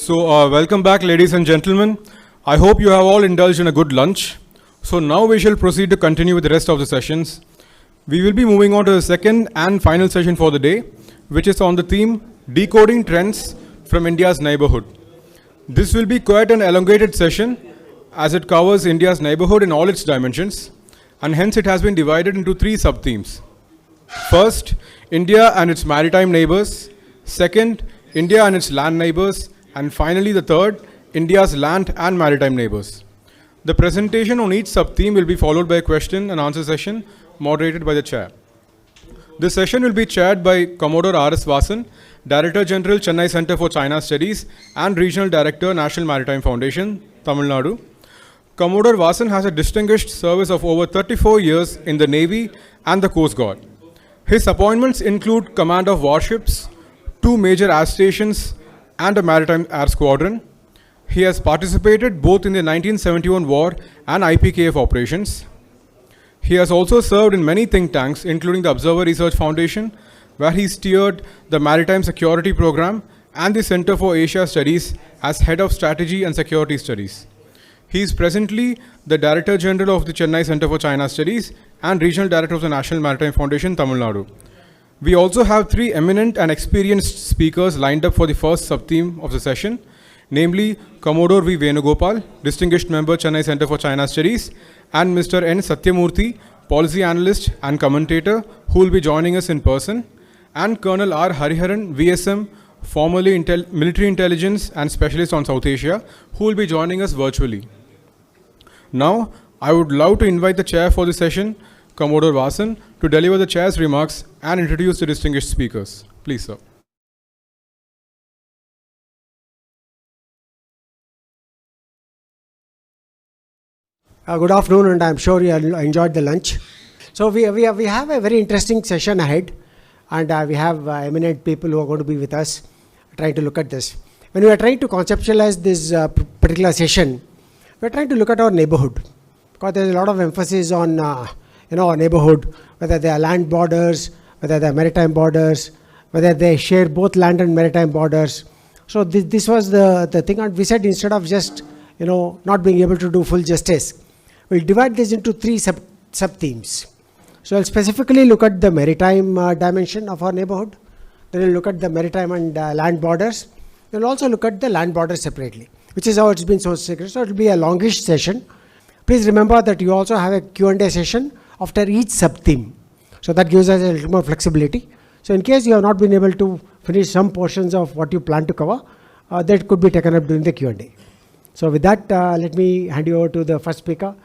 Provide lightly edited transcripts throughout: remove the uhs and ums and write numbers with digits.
Welcome back, ladies and gentlemen. I hope you have all indulged in a good lunch. So now we shall proceed to continue with the rest of the sessions. We will be moving on to the second and final session for the day, which is on the theme Decoding Trends from India's Neighborhood. This will be quite an elongated session as it covers India's neighborhood in all its dimensions, and hence it has been divided into three sub-themes. First, India and its maritime neighbors. Second, India and its land neighbors. And finally, the third, India's land and maritime neighbors. The presentation on each sub-theme will be followed by a question and answer session moderated by the chair. This session will be chaired by Commodore R.S. Vasan, Director General, Chennai Center for China Studies and Regional Director, National Maritime Foundation, Tamil Nadu. Commodore Vasan has a distinguished service of over 34 years in the Navy and the Coast Guard. His appointments include command of warships, 2 major air stations, and a maritime air squadron. He has participated both in the 1971 war and IPKF operations. He has also served in many think tanks, including the Observer Research Foundation, where he steered the Maritime Security Program, and the Center for Asia Studies as Head of Strategy and Security Studies. He is presently the Director General of the Chennai Center for China Studies and Regional Director of the National Maritime Foundation, Tamil Nadu. We also have 3 eminent and experienced speakers lined up for the first sub-theme of the session, namely Commodore V. Venugopal, Distinguished Member, Chennai Center for China Studies, and Mr. N. Satyamurthy, Policy Analyst and Commentator, who will be joining us in person, and Colonel R. Hariharan, VSM, formerly Military Intelligence and Specialist on South Asia, who will be joining us virtually. Now, I would love to invite the chair for the session, Commodore Vasan, to deliver the chair's remarks and introduce the distinguished speakers. Please, sir. Good afternoon, and I'm sure you enjoyed the lunch. So we have a very interesting session ahead, and we have eminent people who are going to be with us trying to look at this. When we are trying to conceptualize this particular session, we're trying to look at our neighborhood, because there's a lot of emphasis on our neighborhood, whether they are land borders, whether they are maritime borders, whether they share both land and maritime borders. So this was the thing, and we said instead of just not being able to do full justice, we'll divide this into 3 sub-themes. So I'll specifically look at the maritime dimension of our neighborhood. Then we'll look at the maritime and land borders. We'll also look at the land borders separately, which is how it's been so secret. So it'll be a longish session. Please remember that you also have a Q&A session after each sub-theme. So that gives us a little more flexibility. So in case you have not been able to finish some portions of what you plan to cover, that could be taken up during the Q&A. So with that, let me hand you over to the first speaker,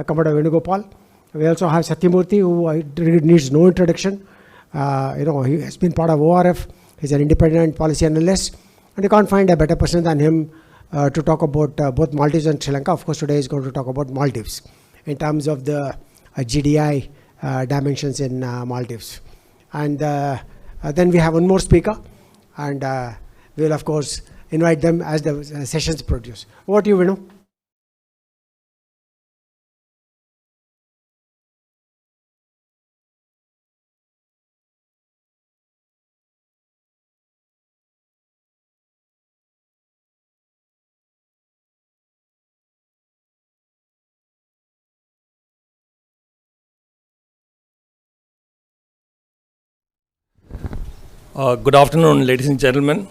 Commodore Venugopal. We also have Satyamurthy, who needs no introduction. He has been part of ORF. He's an independent policy analyst, and you can't find a better person than him to talk about both Maldives and Sri Lanka. Of course, today is going to talk about Maldives in terms of the GDI dimensions in Maldives. And then we have one more speaker, and we will, of course, invite them as the sessions produce. Over to you, Venu. Good afternoon, ladies and gentlemen.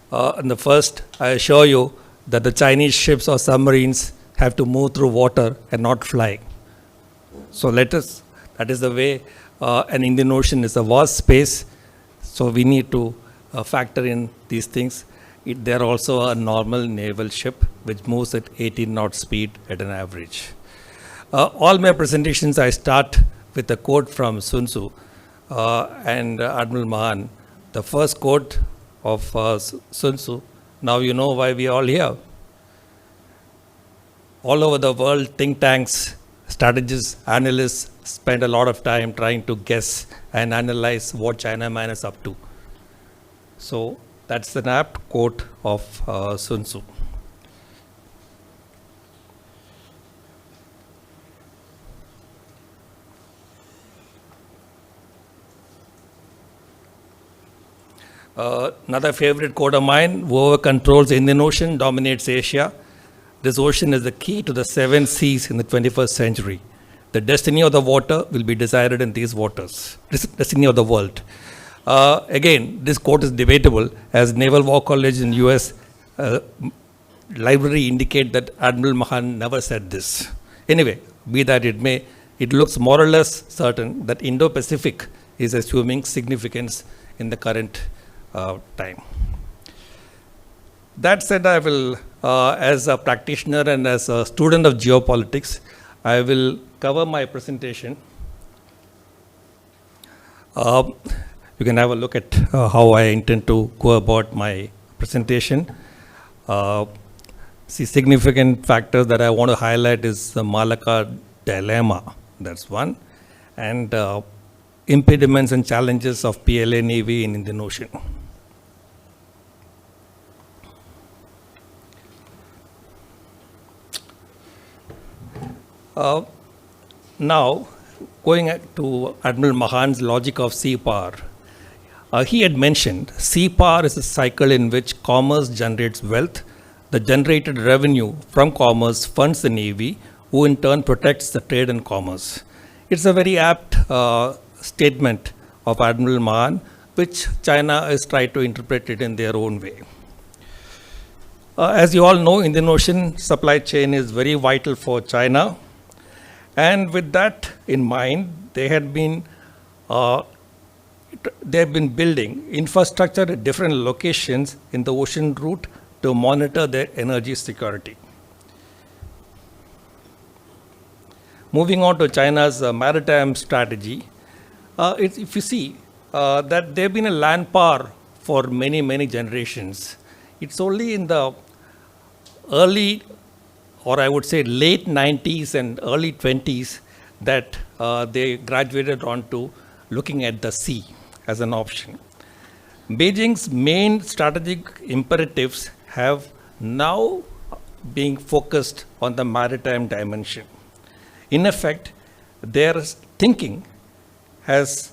And the first, I assure you that the Chinese ships or submarines have to move through water and not fly. So that is the way an Indian Ocean is a vast space. So we need to factor in these things. They're also a normal naval ship which moves at 18 knot speed at an average. All my presentations, I start with a quote from Sun Tzu. And Admiral Mahan, the first quote of Sun Tzu. Now you know why we are all here. All over the world, think tanks, strategists, analysts spend a lot of time trying to guess and analyze what China man is up to. So that's an apt quote of Sun Tzu. Another favorite quote of mine: whoever controls the Indian Ocean dominates Asia. This ocean is the key to the 7 seas in the 21st century. The destiny of the water will be decided in these waters. Destiny of the world. Again, this quote is debatable, as Naval War College in US library indicate that Admiral Mahan never said this. Anyway, be that it may, it looks more or less certain that Indo-Pacific is assuming significance in the current time. That said, I will, as a practitioner and as a student of geopolitics, I will cover my presentation. You can have a look at how I intend to go about my presentation. See, significant factors that I want to highlight is the Malacca dilemma, that's one, and impediments and challenges of PLA Navy in Indian Ocean. Now, going to Admiral Mahan's logic of sea power, he had mentioned sea power is a cycle in which commerce generates wealth. The generated revenue from commerce funds the Navy, who in turn protects the trade and commerce. It's a very apt statement of Admiral Mahan, which China has tried to interpret it in their own way. As you all know, Indian Ocean supply chain is very vital for China. And with that in mind, they have been building infrastructure at different locations in the ocean route to monitor their energy security. Moving on to China's maritime strategy, if you see that they've been a land power for many, many generations. It's only in the early, or I would say late 90s and early 20s, that they graduated onto looking at the sea as an option. Beijing's main strategic imperatives have now been focused on the maritime dimension. In effect, their thinking has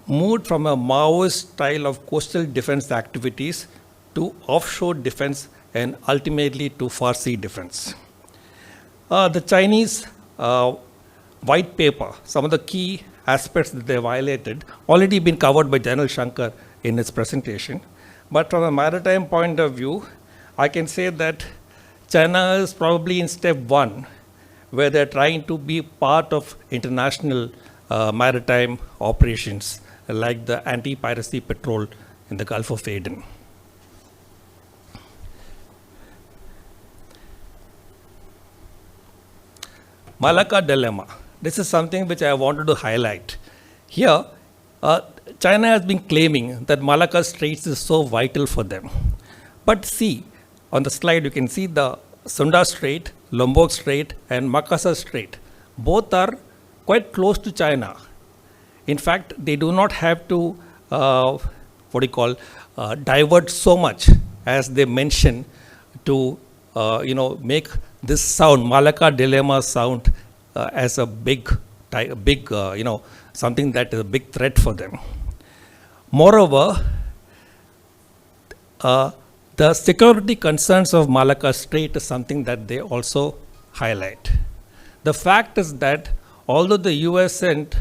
moved from a Maoist style of coastal defense activities to offshore defense and ultimately to far sea defense. The Chinese white paper, some of the key aspects that they violated, already been covered by General Shankar in his presentation. But from a maritime point of view, I can say that China is probably in step 1, where they're trying to be part of international maritime operations, like the anti-piracy patrol in the Gulf of Aden. Malacca dilemma. This is something which I wanted to highlight. Here, China has been claiming that Malacca Straits is so vital for them. But see, on the slide you can see the Sunda Strait, Lombok Strait and Makassar Strait. Both are quite close to China. In fact, they do not have to, divert so much as they mention to, make this sound, Malacca dilemma sound as a big, something that is a big threat for them. Moreover, the security concerns of Malacca Strait is something that they also highlight. The fact is that although the US and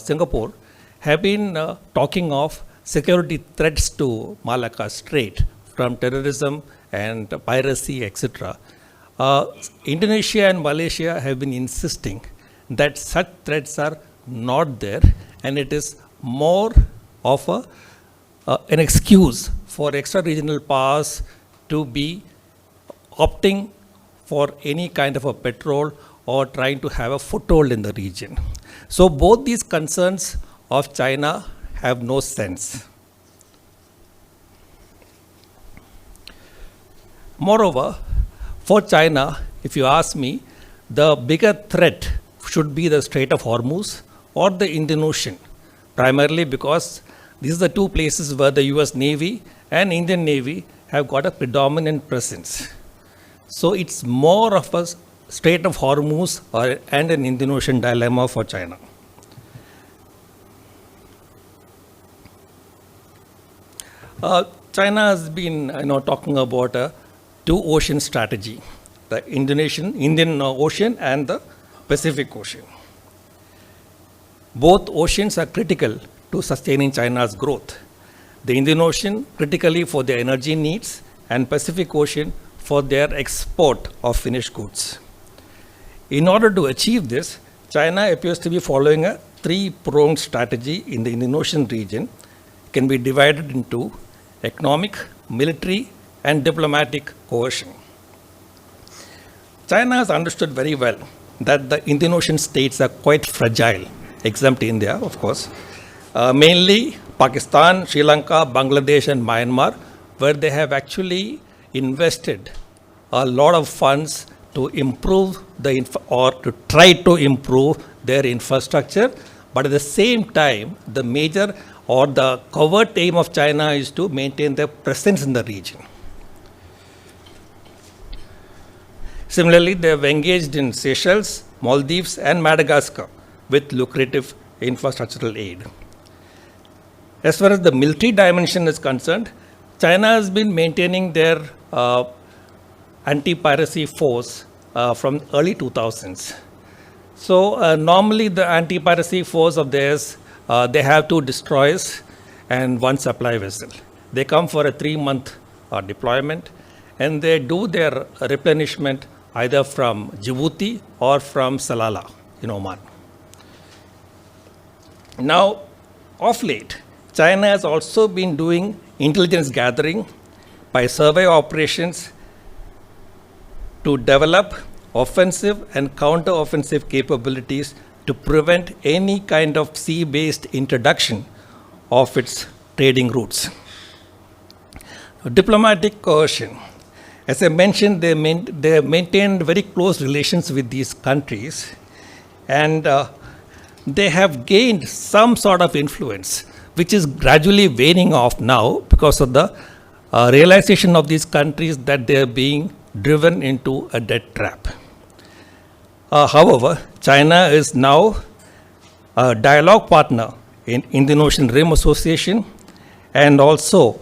Singapore have been talking of security threats to Malacca Strait from terrorism and piracy, etc., Indonesia and Malaysia have been insisting that such threats are not there, and it is more of an excuse for extra-regional powers to be opting for any kind of a patrol or trying to have a foothold in the region. So both these concerns of China have no sense. Moreover, for China, if you ask me, the bigger threat should be the Strait of Hormuz or the Indian Ocean, primarily because these are the two places where the US Navy and Indian Navy have got a predominant presence. So it's more of a Strait of Hormuz and an Indian Ocean dilemma for China. China has been, talking about a two-ocean strategy, the Indian Ocean and the Pacific Ocean. Both oceans are critical to sustaining China's growth. The Indian Ocean critically for their energy needs, and Pacific Ocean for their export of finished goods. In order to achieve this, China appears to be following a three-pronged strategy in the Indian Ocean region. It can be divided into economic, military, and diplomatic coercion. China has understood very well that the Indian Ocean states are quite fragile, exempt India, of course, mainly Pakistan, Sri Lanka, Bangladesh, and Myanmar, where they have actually invested a lot of funds to improve or to try to improve their infrastructure. But at the same time, the major or the covert aim of China is to maintain their presence in the region. Similarly, they have engaged in Seychelles, Maldives, and Madagascar with lucrative infrastructural aid. As far as the military dimension is concerned, China has been maintaining their anti-piracy force from early 2000s. So normally the anti-piracy force of theirs, they have 2 destroyers and 1 supply vessel. They come for a 3-month deployment, and they do their replenishment either from Djibouti or from Salalah in Oman. Now, of late, China has also been doing intelligence gathering by survey operations to develop offensive and counter-offensive capabilities to prevent any kind of sea-based introduction of its trading routes. Diplomatic coercion. As I mentioned, they have maintained very close relations with these countries, and they have gained some sort of influence, which is gradually waning off now because of the realization of these countries that they are being driven into a debt trap. However, China is now a dialogue partner in Indian Ocean Rim Association and also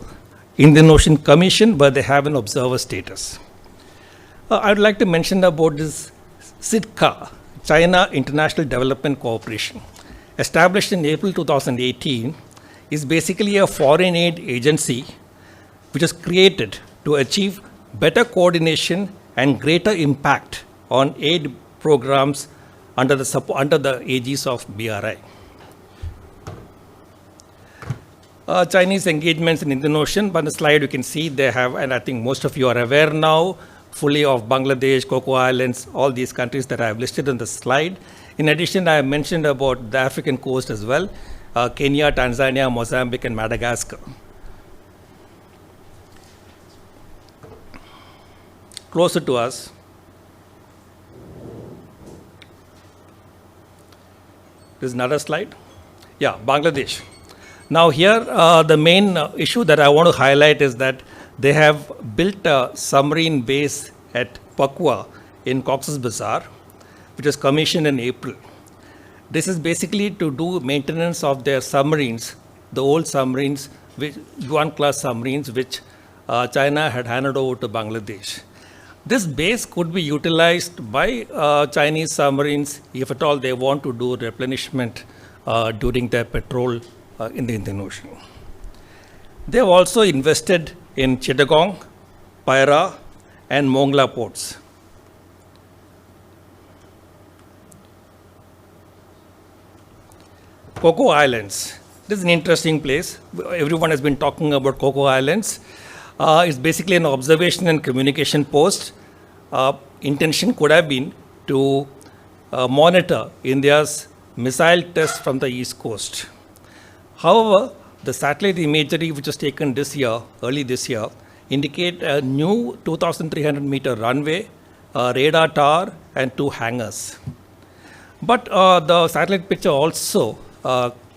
Indian Ocean Commission, where they have an observer status. I would like to mention about this CITCA, China International Development Cooperation. Established in April 2018, is basically a foreign aid agency which is created to achieve better coordination and greater impact on aid programs under the aegis of BRI. Chinese engagements in Indian Ocean. On the slide you can see they have, and I think most of you are aware now, fully of Bangladesh, Cocoa Islands, all these countries that I have listed on the slide. In addition, I have mentioned about the African coast as well, Kenya, Tanzania, Mozambique, and Madagascar. Closer to us, there's another slide. Yeah, Bangladesh. Now here, the main issue that I want to highlight is that they have built a submarine base at Pakua in Cox's Bazar, which was commissioned in April. This is basically to do maintenance of their submarines, the old submarines, Yuan-class submarines, which China had handed over to Bangladesh. This base could be utilized by Chinese submarines if at all they want to do replenishment during their patrol in the Indian Ocean. They have also invested in Chittagong, Paira, and Mongla ports. Cocoa Islands. This is an interesting place. Everyone has been talking about Cocoa Islands. It's basically an observation and communication post. Intention could have been to monitor India's missile tests from the east coast. However, the satellite imagery which was taken this year, early this year, indicate a new 2,300 meter runway, radar tower, and 2 hangars. But the satellite picture also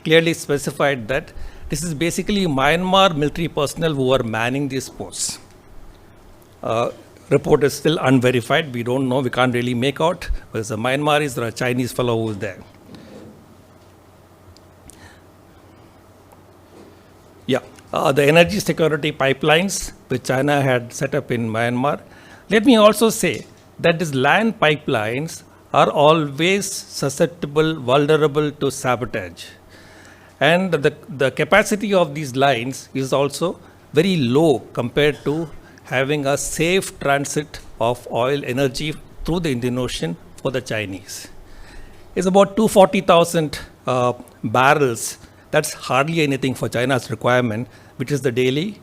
clearly specified that this is basically Myanmar military personnel who are manning these posts. Report is still unverified. We don't know. We can't really make out whether the Myanmaris or a Chinese fellow who is there. Yeah, the energy security pipelines which China had set up in Myanmar. Let me also say that these land pipelines are always susceptible, vulnerable to sabotage. And the capacity of these lines is also very low compared to having a safe transit of oil energy through the Indian Ocean for the Chinese. It's about 240,000 barrels. That's hardly anything for China's requirement, which is the daily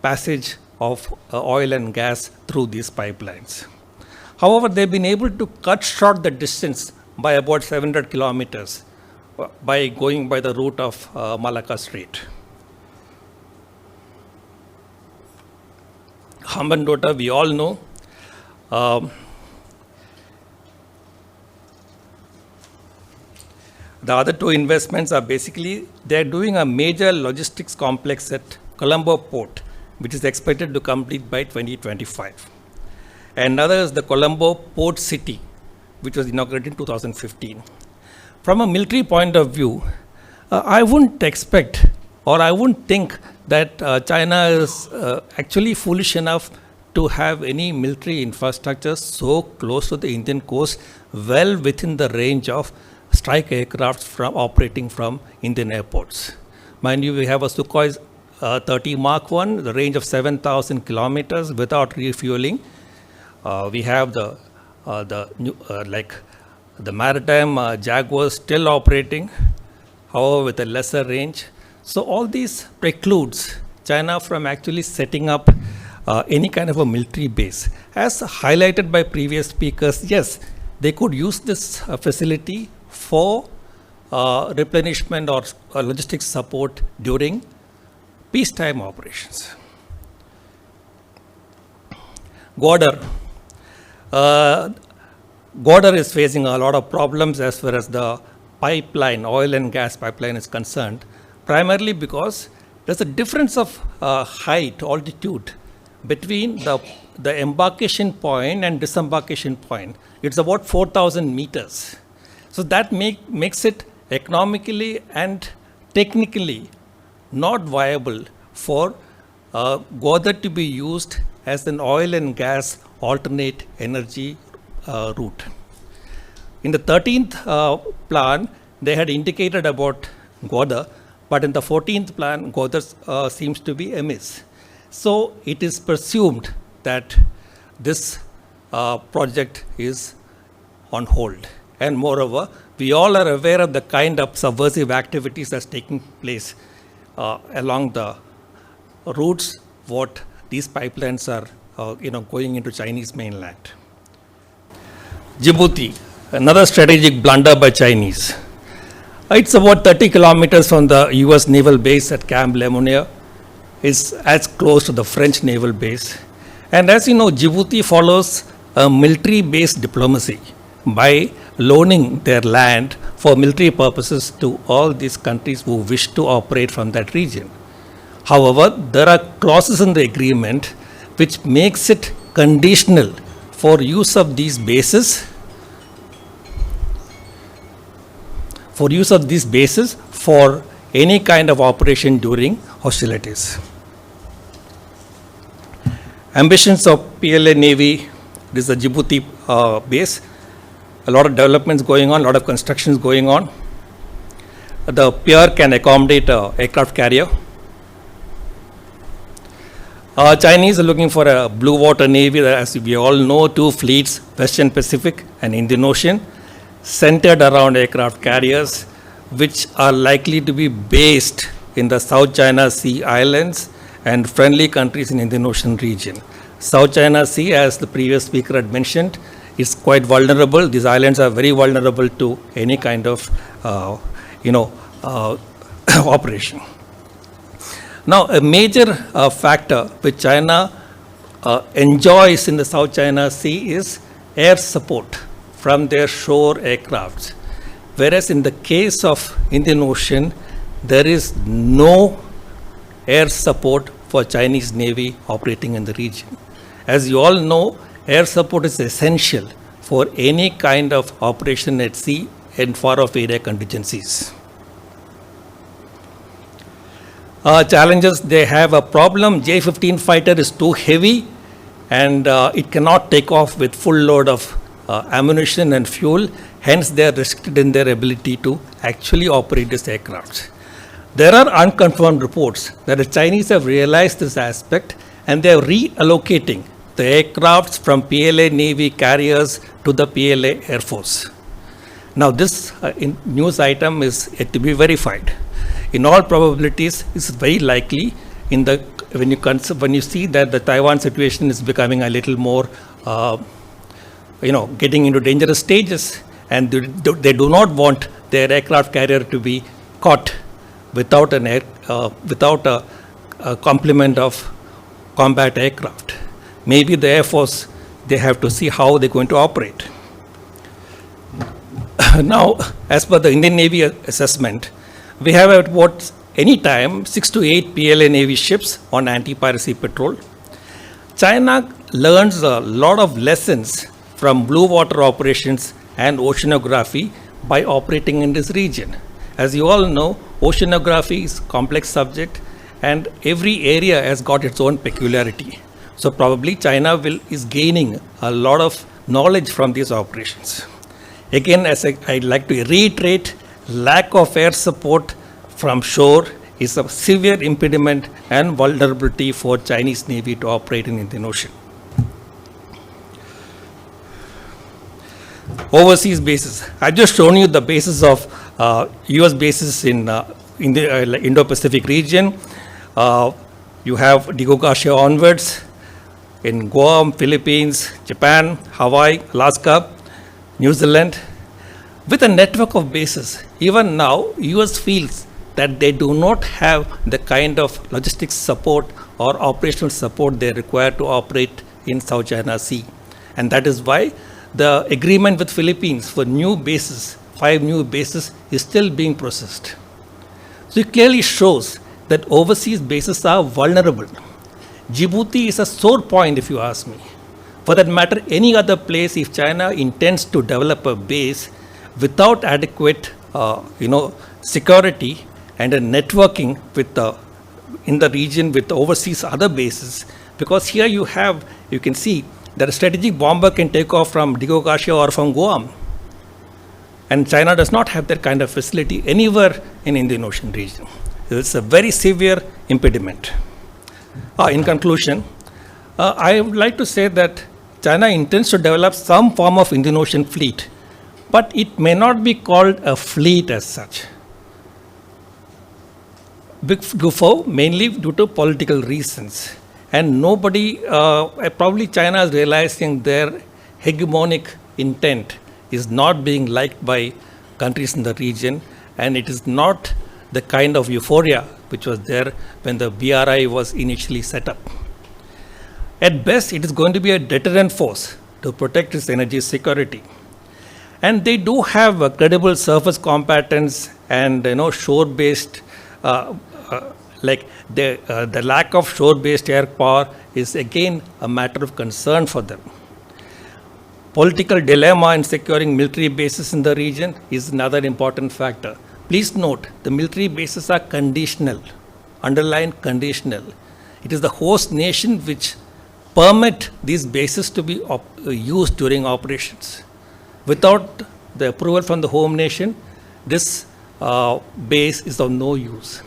passage of oil and gas through these pipelines. However, they've been able to cut short the distance by about 700 kilometers by going by the route of Malacca Strait. Hambantota, we all know. The other two investments are basically, they're doing a major logistics complex at Colombo Port, which is expected to complete by 2025. Another is the Colombo Port City, which was inaugurated in 2015. From a military point of view, I wouldn't expect or I wouldn't think that China is actually foolish enough to have any military infrastructure so close to the Indian coast, well within the range of strike aircrafts from operating from Indian airports. Mind you, we have a Sukhoi 30 Mark 1, the range of 7,000 kilometers without refueling. We have the maritime Jaguars still operating, however with a lesser range. So all these precludes China from actually setting up any kind of a military base. As highlighted by previous speakers, yes, they could use this facility for replenishment or logistics support during peacetime operations. Gwadar. Gwadar is facing a lot of problems as far as the pipeline, oil and gas pipeline is concerned, primarily because there's a difference of height, altitude between the embarkation point and disembarkation point. It's about 4,000 meters. So that makes it economically and technically not viable for Gwadar to be used as an oil and gas alternate energy route. In the 13th plan, they had indicated about Gwadar, but in the 14th plan, Gwadar seems to be amiss. So it is presumed that this project is on hold. And moreover, we all are aware of the kind of subversive activities that's taking place along the routes what these pipelines are going into Chinese mainland. Djibouti, another strategic blunder by Chinese. It's about 30 kilometers from the US naval base at Camp Lemonnier. It's as close to the French naval base. And as you know, Djibouti follows a military-based diplomacy by loaning their land for military purposes to all these countries who wish to operate from that region. However, there are clauses in the agreement which makes it conditional for use of these bases for any kind of operation during hostilities. Ambitions of PLA Navy, this is the Djibouti base. A lot of developments going on, a lot of constructions going on. The pier can accommodate an aircraft carrier. Chinese are looking for a blue water navy, as we all know, 2 fleets, Western Pacific and Indian Ocean, centered around aircraft carriers, which are likely to be based in the South China Sea islands and friendly countries in Indian Ocean region. South China Sea, as the previous speaker had mentioned, is quite vulnerable. These islands are very vulnerable to any kind of, operation. Now, a major factor which China enjoys in the South China Sea is air support from their shore aircrafts. Whereas in the case of Indian Ocean, there is no air support for Chinese Navy operating in the region. As you all know, air support is essential for any kind of operation at sea and far-off area contingencies. Challenges, they have a problem. J-15 fighter is too heavy and it cannot take off with full load of ammunition and fuel. Hence, they are restricted in their ability to actually operate these aircrafts. There are unconfirmed reports that the Chinese have realized this aspect and they are reallocating the aircrafts from PLA Navy carriers to the PLA Air Force. Now, this news item is yet to be verified. In all probabilities, it's very likely when you see that the Taiwan situation is becoming a little more, getting into dangerous stages, and they do not want their aircraft carrier to be caught without a complement of combat aircraft. Maybe the Air Force, they have to see how they're going to operate. Now, as per the Indian Navy assessment, we have at what any time 6 to 8 PLA Navy ships on anti-piracy patrol. China learns a lot of lessons from blue water operations and oceanography by operating in this region. As you all know, oceanography is a complex subject and every area has got its own peculiarity. So probably China is gaining a lot of knowledge from these operations. Again, I'd like to reiterate, lack of air support from shore is a severe impediment and vulnerability for Chinese Navy to operate in Indian Ocean. Overseas bases. I've just shown you the bases of US bases in the Indo-Pacific region. You have Diego Garcia onwards in Guam, Philippines, Japan, Hawaii, Alaska, New Zealand. With a network of bases, even now, US feels that they do not have the kind of logistics support or operational support they require to operate in South China Sea. And that is why the agreement with Philippines for new bases, 5 new bases, is still being processed. So it clearly shows that overseas bases are vulnerable. Djibouti is a sore point, if you ask me. For that matter, any other place, if China intends to develop a base without adequate, security and a networking in the region with overseas other bases, because here you can see that a strategic bomber can take off from Diego Garcia or from Guam. And China does not have that kind of facility anywhere in Indian Ocean region. It's a very severe impediment. In conclusion, I would like to say that China intends to develop some form of Indian Ocean fleet, but it may not be called a fleet as such. Mainly due to political reasons. And probably China is realizing their hegemonic intent is not being liked by countries in the region, and it is not the kind of euphoria which was there when the BRI was initially set up. At best, it is going to be a deterrent force to protect its energy security. And they do have a credible surface competence and shore-based, the lack of shore-based air power is again a matter of concern for them. Political dilemma in securing military bases in the region is another important factor. Please note, the military bases are conditional, underlined conditional. It is the host nation which permit these bases to be used during operations. Without the approval from the home nation, this base is of no use.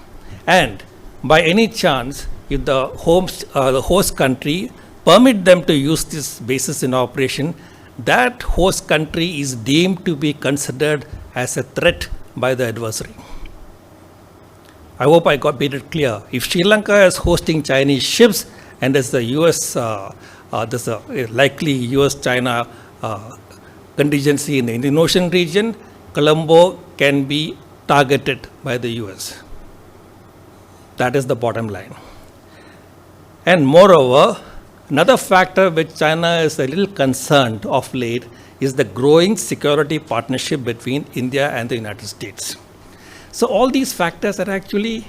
And by any chance, if the host country permit them to use these bases in operation, that host country is deemed to be considered as a threat by the adversary. I hope I made it clear. If Sri Lanka is hosting Chinese ships and there's a there's a likely US-China contingency in the Indian Ocean region, Colombo can be targeted by the US. That is the bottom line. And moreover, another factor which China is a little concerned of late is the growing security partnership between India and the United States. So all these factors are actually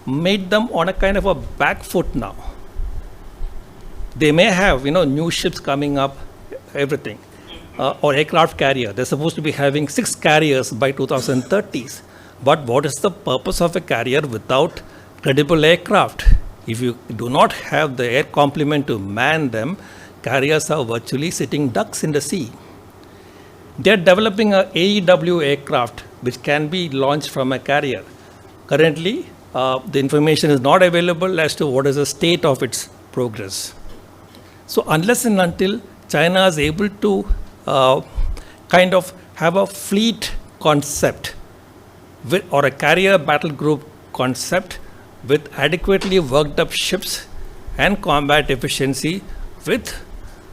made them on a kind of a back foot now. They may have, new ships coming up, everything, or aircraft carrier. They're supposed to be having 6 carriers by 2030s. But what is the purpose of a carrier without credible aircraft. If you do not have the air complement to man them, carriers are virtually sitting ducks in the sea. They are developing a AEW aircraft which can be launched from a carrier. Currently, the information is not available as to what is the state of its progress. So unless and until China is able to kind of have a fleet concept or a carrier battle group concept with adequately worked up ships and combat efficiency with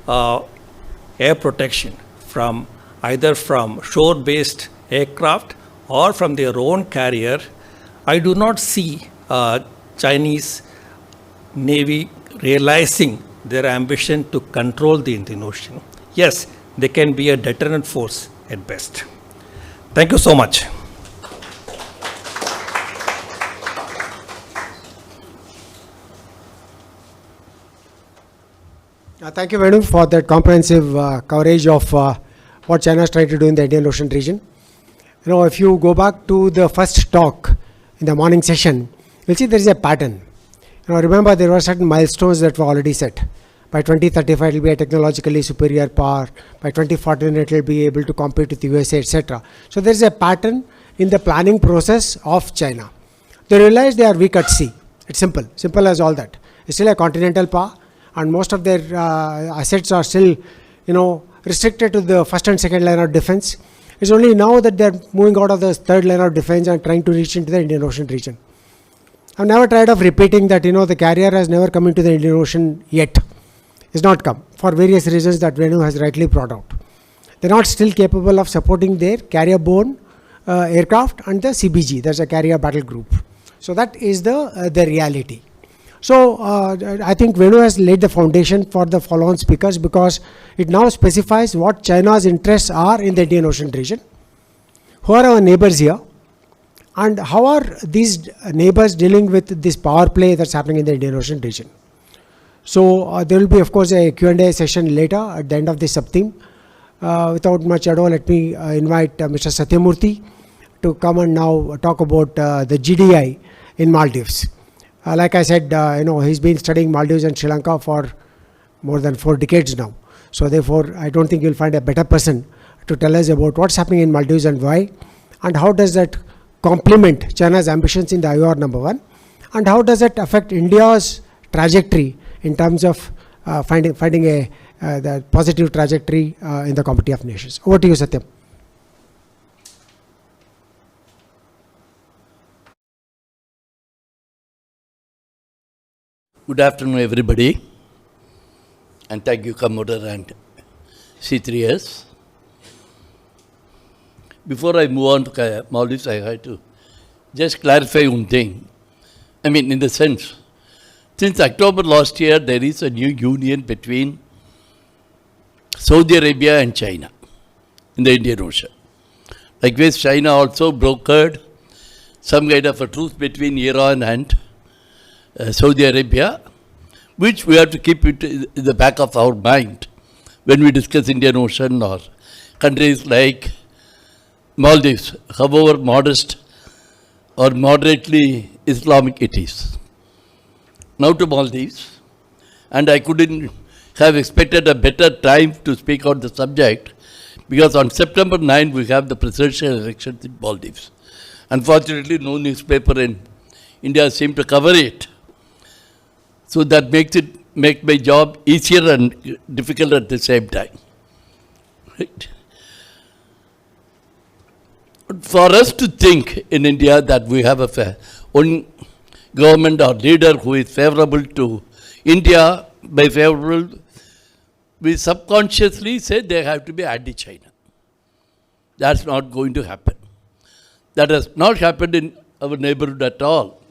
air protection from either from shore-based aircraft or from their own carrier, I do not see Chinese Navy realizing their ambition to control the Indian Ocean. Yes, they can be a deterrent force at best. Thank you so much. Thank you, Venu, for that comprehensive coverage of what China is trying to do in the Indian Ocean region. You know, if you go back to the first talk in the morning session, you'll see there is a pattern. You know, remember there were certain milestones that were already set. By 2035, it will be a technologically superior power. By 2014, it will be able to compete with the USA, etc. So there is a pattern in the planning process of China. They realize they are weak at sea. It's simple as all that. It's still a continental power, and most of their assets are still, you know, restricted to the first and second line of defense. It's only now that they're moving out of the third line of defense and trying to reach into the Indian Ocean region. I've never tried of repeating that, you know, the carrier has never come into the Indian Ocean yet. It's not come for various reasons that Venu has rightly brought out. They're not still capable of supporting their carrier-borne aircraft and the CBG, that's a carrier battle group. So that is the reality. So I think Venu has laid the foundation for the follow-on speakers, because it now specifies what China's interests are in the Indian Ocean region, who are our neighbors here, and how are these neighbors dealing with this power play that's happening in the Indian Ocean region. So there will be, of course, a Q&A session later at the end of this sub-theme. Without much ado, let me invite Mr. Satyamurthy to come and now talk about the GDI in Maldives. Like I said, you know, he's been studying Maldives and Sri Lanka for more than 4 decades now. So therefore, I don't think you'll find a better person to tell us about what's happening in Maldives and why, and how does that complement China's ambitions in the IOR number 1, and how does it affect India's trajectory in terms of finding the positive trajectory in the Committee of Nations. Over to you, Satyam. Good afternoon, everybody, and thank you, Commodore and C3S. Before I move on to Maldives, I have to just clarify one thing. I mean, in the sense, since October last year, there is a new union between Saudi Arabia and China in the Indian Ocean. Likewise, China also brokered some kind of a truce between Iran and Saudi Arabia, which we have to keep it in the back of our mind when we discuss Indian Ocean or countries like Maldives, however modest or moderately Islamic it is. Now to Maldives, and I couldn't have expected a better time to speak on the subject, because on September 9 we have the presidential elections in Maldives. Unfortunately, no newspaper in India seemed to cover it. So that make my job easier and difficult at the same time. Right? For us to think in India that we have a one government or leader who is favorable to India, by favorable, we subconsciously say they have to be anti-China. That's not going to happen. That has not happened in our neighborhood at all.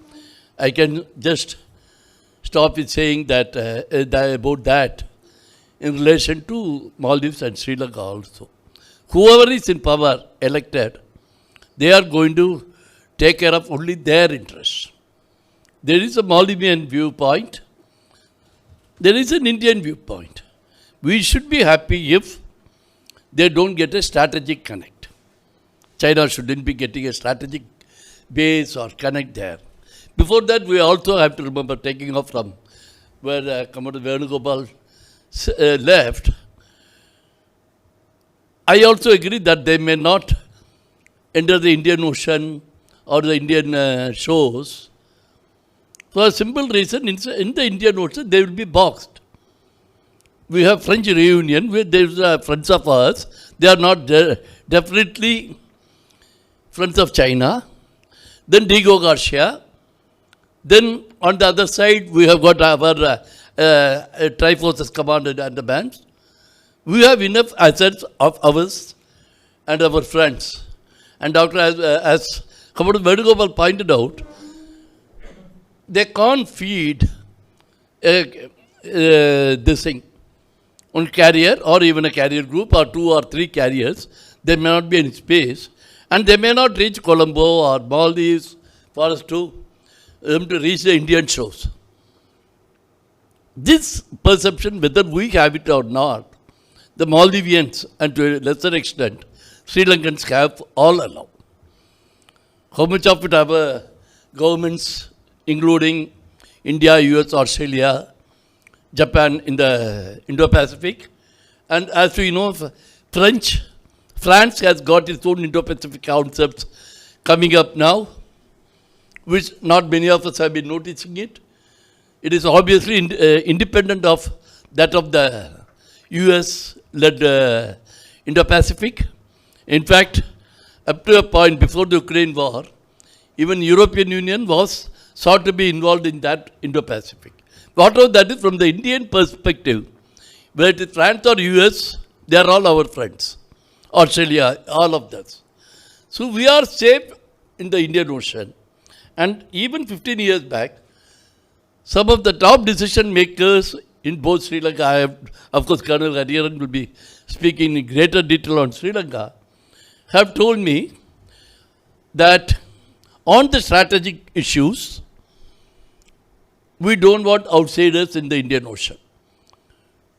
I can just stop with saying that about that in relation to Maldives and Sri Lanka also. Whoever is in power, elected, they are going to take care of only their interests. There is a Maldivian viewpoint. There is an Indian viewpoint. We should be happy if they don't get a strategic connect. China shouldn't be getting a strategic base or connect there. Before that, we also have to remember taking off from where Commander Venugopal left. I also agree that they may not enter the Indian Ocean or the Indian shores. For a simple reason, in the Indian Ocean, they will be boxed. We have French reunion, where there are friends of ours. They are not definitely friends of China. Then Diego Garcia. Then on the other side, we have got our Triforces Command and the bands. We have enough assets of ours and our friends. And Dr. As Commander Venugopal pointed out, they can't feed this thing on carrier or even a carrier group or 2 or 3 carriers. There may not be any space, and they may not reach Colombo or Maldives for us to reach the Indian shores. This perception, whether we have it or not, the Maldivians and to a lesser extent, Sri Lankans have all along. How much of it our governments, including India, US, Australia, Japan in the Indo-Pacific, and as we know, France has got its own Indo-Pacific concepts coming up now, which not many of us have been noticing it. It is obviously independent of that of the US-led Indo-Pacific. In fact, up to a point before the Ukraine war, even European Union was sought to be involved in that Indo-Pacific. Whatever that is, from the Indian perspective, whether it is France or US, they are all our friends. Australia, all of this. So we are safe in the Indian Ocean. And even 15 years back, some of the top decision makers in both Sri Lanka, of course Colonel Hariharan will be speaking in greater detail on Sri Lanka, have told me that on the strategic issues, we don't want outsiders in the Indian Ocean.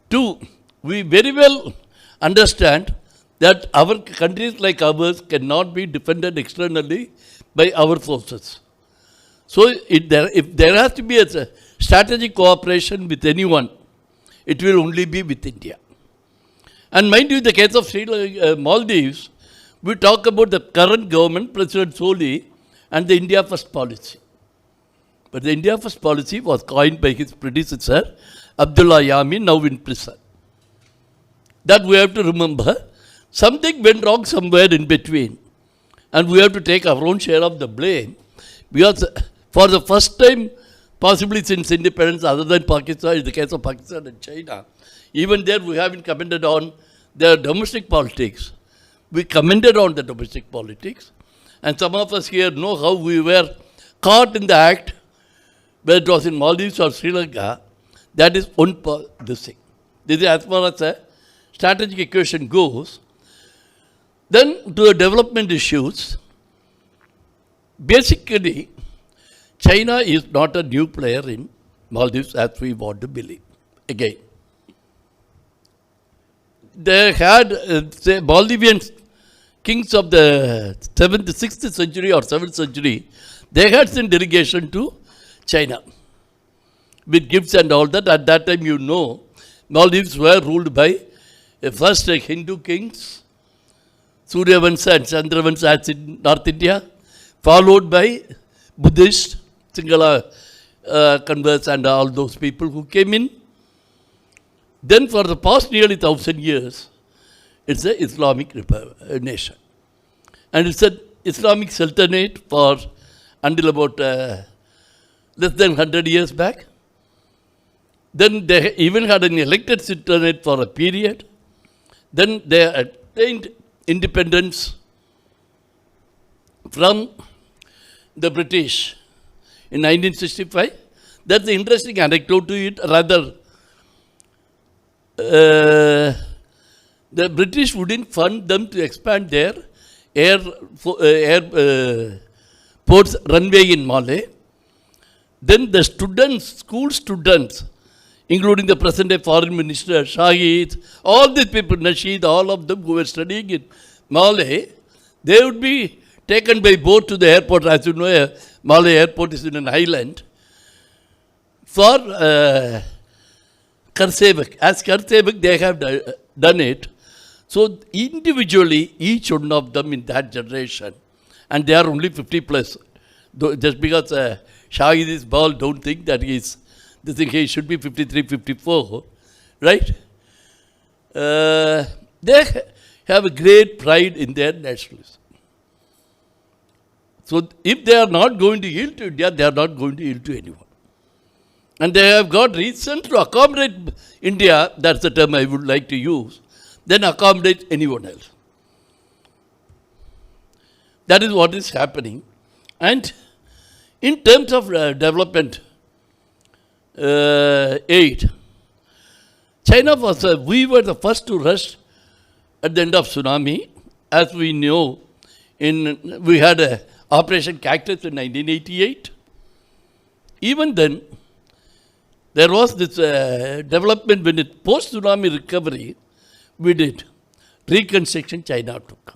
2, we very well understand that our countries like ours cannot be defended externally by our forces. So if there has to be a strategic cooperation with anyone, it will only be with India. And mind you, in the case of Maldives, we talk about the current government, President Soli, and the India First policy. But the India First policy was coined by his predecessor, Abdullah Yami, now in prison. That we have to remember. Something went wrong somewhere in between. And we have to take our own share of the blame. Because for the first time, possibly since independence, other than Pakistan, in the case of Pakistan and China, even there we haven't commented on their domestic politics. We commented on the domestic politics. And some of us here know how we were caught in the act, whether it was in Maldives or Sri Lanka. That is this thing. This is as far as the strategic equation goes. Then to the development issues, basically, China is not a new player in Maldives as we want to believe. Again, they had, say, Maldivian kings of the 7th, 6th century or 7th century, they had sent delegation to China with gifts and all that. At that time, you know, Maldives were ruled by first Hindu kings, Suryavansa and Chandravansa in North India, followed by Buddhist, Singhala converts and all those people who came in. Then for the past nearly 1,000 years, it's an Islamic nation. And it's an Islamic sultanate for until about less than 100 years back. Then they even had an elected sultanate for a period. Then they attained independence from the British in 1965. That's the interesting anecdote to it. Rather, the British wouldn't fund them to expand their ports runway in Malé. Then the students, school students, including the present-day foreign minister, Shahid, all these people, Nasheed, all of them who were studying in Malé, they would be taken by boat to the airport. As you know, Malay airport is in an island, for Karsevak. As Karsevak, they have done it. So individually, each one of them in that generation, and they are only 50 plus. Just because Shahid is bald, don't think that he should be 53, 54, right? They have a great pride in their nationalism. So if they are not going to yield to India, they are not going to yield to anyone. And they have got reason to accommodate India, that's the term I would like to use, then accommodate anyone else. That is what is happening. And in terms of development aid, China we were the first to rush at the end of tsunami. As we know, we had Operation Cactus in 1988. Even then, there was this development when post-tsunami recovery, we did. Reconstruction China took.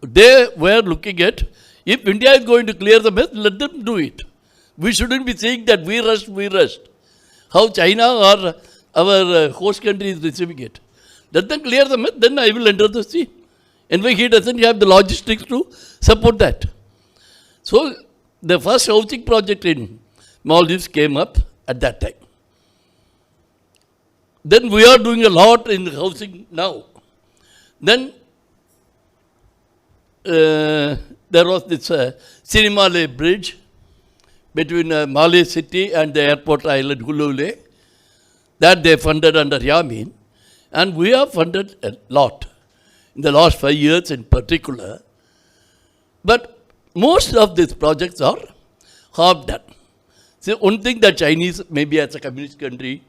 They were looking at, if India is going to clear the mess, let them do it. We shouldn't be saying that we rushed. How China or our host country is receiving it. Let them clear the mess, then I will enter the sea. Anyway, he doesn't have the logistics to support that. So, the first housing project in Maldives came up at that time. Then we are doing a lot in housing now. Then there was this Sinimale bridge between Malay city and the airport island Hulule that they funded under Yamin, and we have funded a lot in the last 5 years in particular. But most of these projects are half done. See, one thing that Chinese, maybe as a communist country,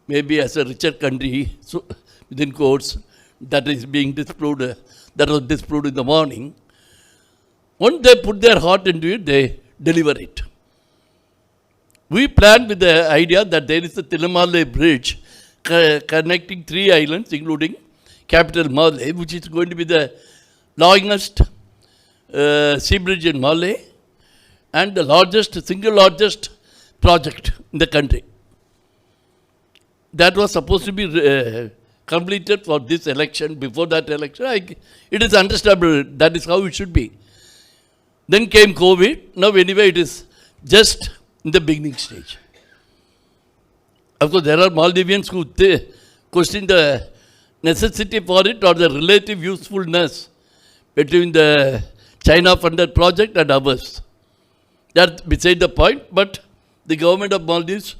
maybe as a richer country, so within quotes, that is being disproved, that was disproved in the morning. Once they put their heart into it, they deliver it. We planned with the idea that there is a Tilamale bridge connecting 3 islands, including capital Malé, which is going to be the longest sea bridge in Malé and the single largest project in the country. That was supposed to be completed for this election. Before that election, it is understandable. That is how it should be. Then came COVID. Now anyway, it is just in the beginning stage. Of course, there are Maldivians who question the necessity for it or the relative usefulness between the China-funded project and ours. That's beside the point, but the government of Maldives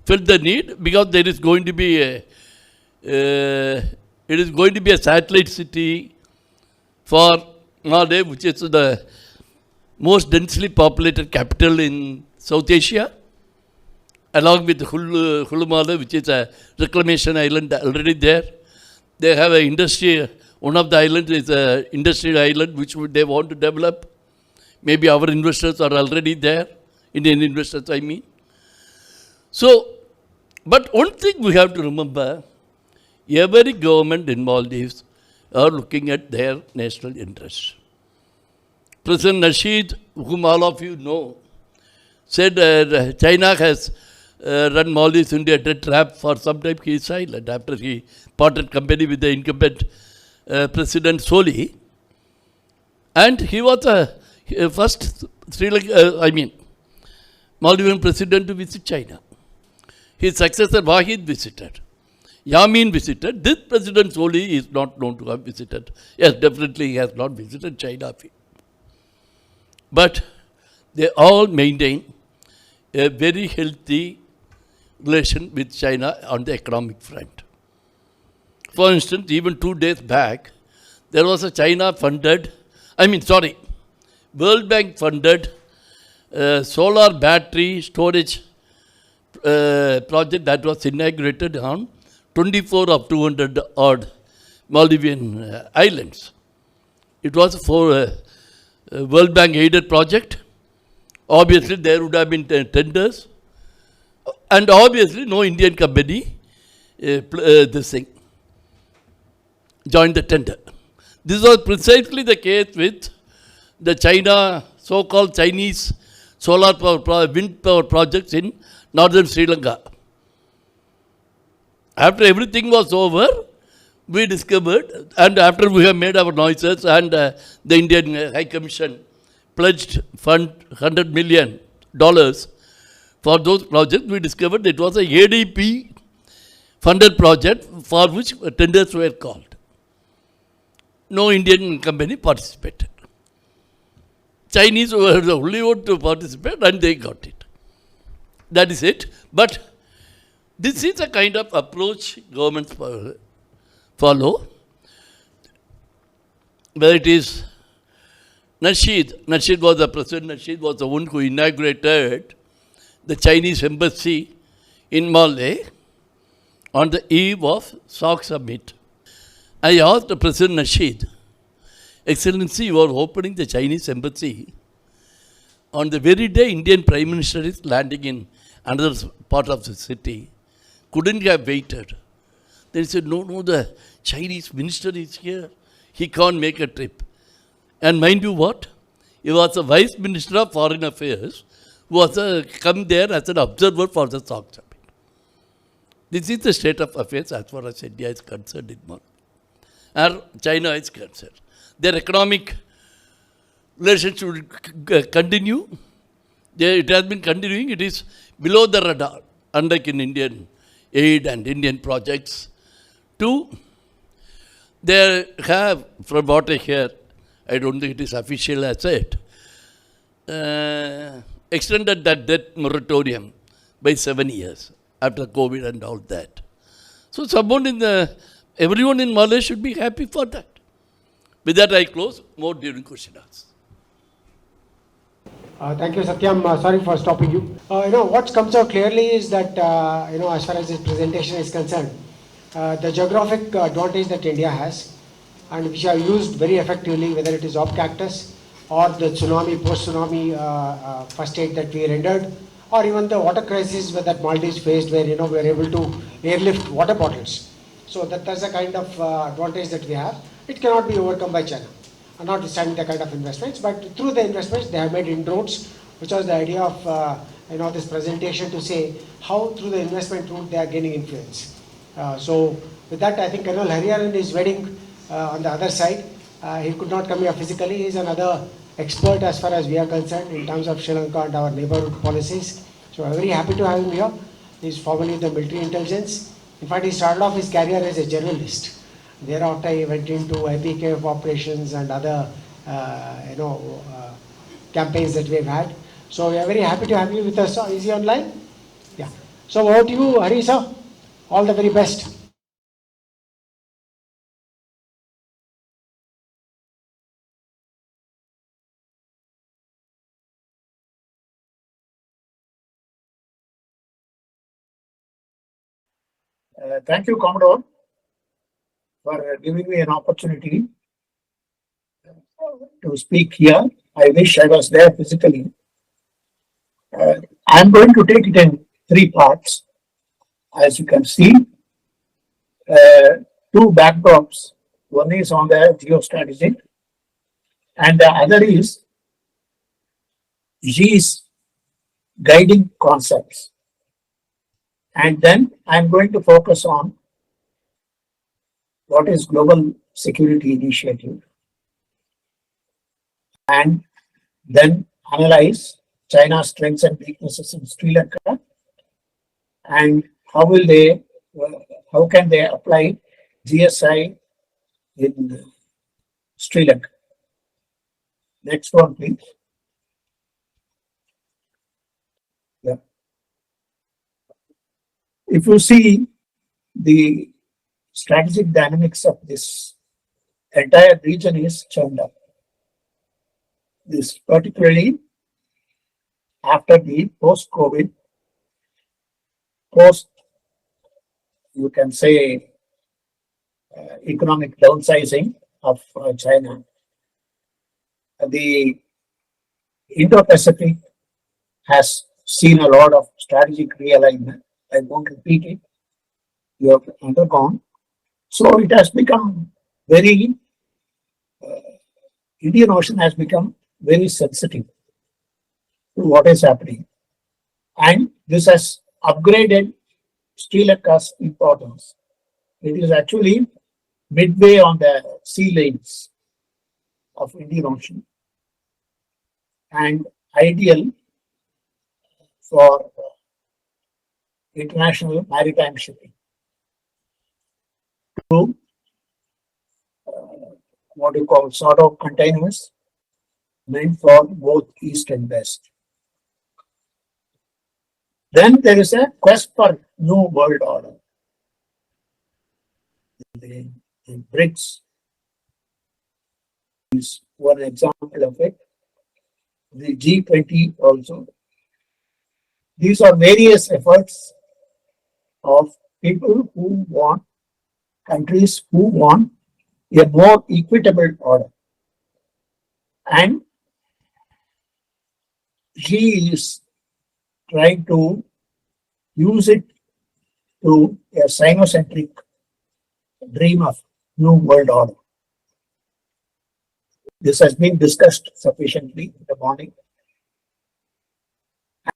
felt the need because there is going to be a satellite city for Maldives, which is the most densely populated capital in South Asia, along with Hulumala, which is a reclamation island already there. They have an industry, one of the islands is an industrial island which they want to develop. Maybe our investors are already there, Indian investors I mean. So, but one thing we have to remember, every government in Maldives are looking at their national interests. President Nasheed, whom all of you know, said China has run Maldives into a debt trap for some time. He is silent after he parted company with the incumbent President Soli. And he was the first Maldivian president to visit China. His successor Wahid visited. Yamin visited. This President Soli is not known to have visited. Yes, definitely he has not visited China. But they all maintain a very healthy relation with China on the economic front. For instance, even 2 days back, there was a World Bank funded solar battery storage project that was inaugurated on 24 of 200 odd Maldivian islands. It was for a World Bank aided project. Obviously, there would have been tenders, and obviously, no Indian company joined the tender. This was precisely the case with the China so-called Chinese solar power, wind power projects in northern Sri Lanka. After everything was over, we discovered, and after we have made our noises, and the Indian High Commission pledged fund $100 million for those projects, we discovered it was a ADP funded project for which tenders were called. No Indian company participated. Chinese were the only one to participate, and they got it. That is it. But this is a kind of approach governments follow. Whether it is Nasheed was the President Nasheed was the one who inaugurated the Chinese embassy in Malé on the eve of SOC summit. I asked President Nasheed, Excellency, you are opening the Chinese embassy on the very day Indian Prime Minister is landing in another part of the city. Couldn't have waited. Then he said, no, the Chinese minister is here. He can't make a trip. And mind you what? He was the Vice Minister of Foreign Affairs who was come there as an observer for the SOC summit. This is the state of affairs as far as India is concerned in Malé, or China is concerned. Their economic relations should continue. It has been continuing. It is below the radar, unlike in Indian aid and Indian projects. Two, they have, from what I hear, I don't think it is official as yet, extended that debt moratorium by 7 years after COVID and all that. So everyone in Malé should be happy for that. With that I close. More during question answers. Thank you, Satyam. Sorry for stopping you. What comes out clearly is that, as far as this presentation is concerned, the geographic advantage that India has, and which are used very effectively, whether it is op cactus or the tsunami, post-tsunami first aid that we rendered, or even the water crisis that Maldives faced, where we were able to airlift water bottles. So that's a kind of advantage that we have. It cannot be overcome by China, notwithstanding the kind of investments. But through the investments, they have made inroads, which was the idea of this presentation, to say how through the investment route they are gaining influence. So with that, I think Colonel Hariharan is waiting on the other side. He could not come here physically. He is another expert as far as we are concerned in terms of Sri Lanka and our neighborhood policies. So I'm very happy to have him here. He is formerly the military intelligence. In fact, he started off his career as a journalist. Thereafter, he went into IPKF operations and other, campaigns that we've had. So we are very happy to have you with us. Is he online? Yeah. So over to you, Hari sir. All the very best. Thank you, Commodore, for giving me an opportunity to speak here. I wish I was there physically. I'm going to take it in 3 parts. As you can see, 2 backdrops. One is on the geostrategy, and the other is Xi's guiding concepts. And then I'm going to focus on what is Global Security Initiative, and then analyze China's strengths and weaknesses in Sri Lanka, and how can they apply GSI in Sri Lanka. Next one, please. Yeah. If you see the strategic dynamics of this entire region is churned up. This particularly after the post-COVID, you can say, economic downsizing of China. The Indo-Pacific has seen a lot of strategic realignment. I won't repeat it. You have undergone. So it has become very, Indian Ocean has become very sensitive to what is happening. And this has upgraded Sri Lanka's importance. It is actually midway on the sea lanes of Indian Ocean and ideal for international maritime shipping to what you call sort of containers meant for both East and West. Then there is a quest for new world order. The BRICS is one example of it. The G20 also. These are various efforts of people who want, countries who want a more equitable order. And he is trying to use it to a Sinocentric dream of new world order. This has been discussed sufficiently in the morning.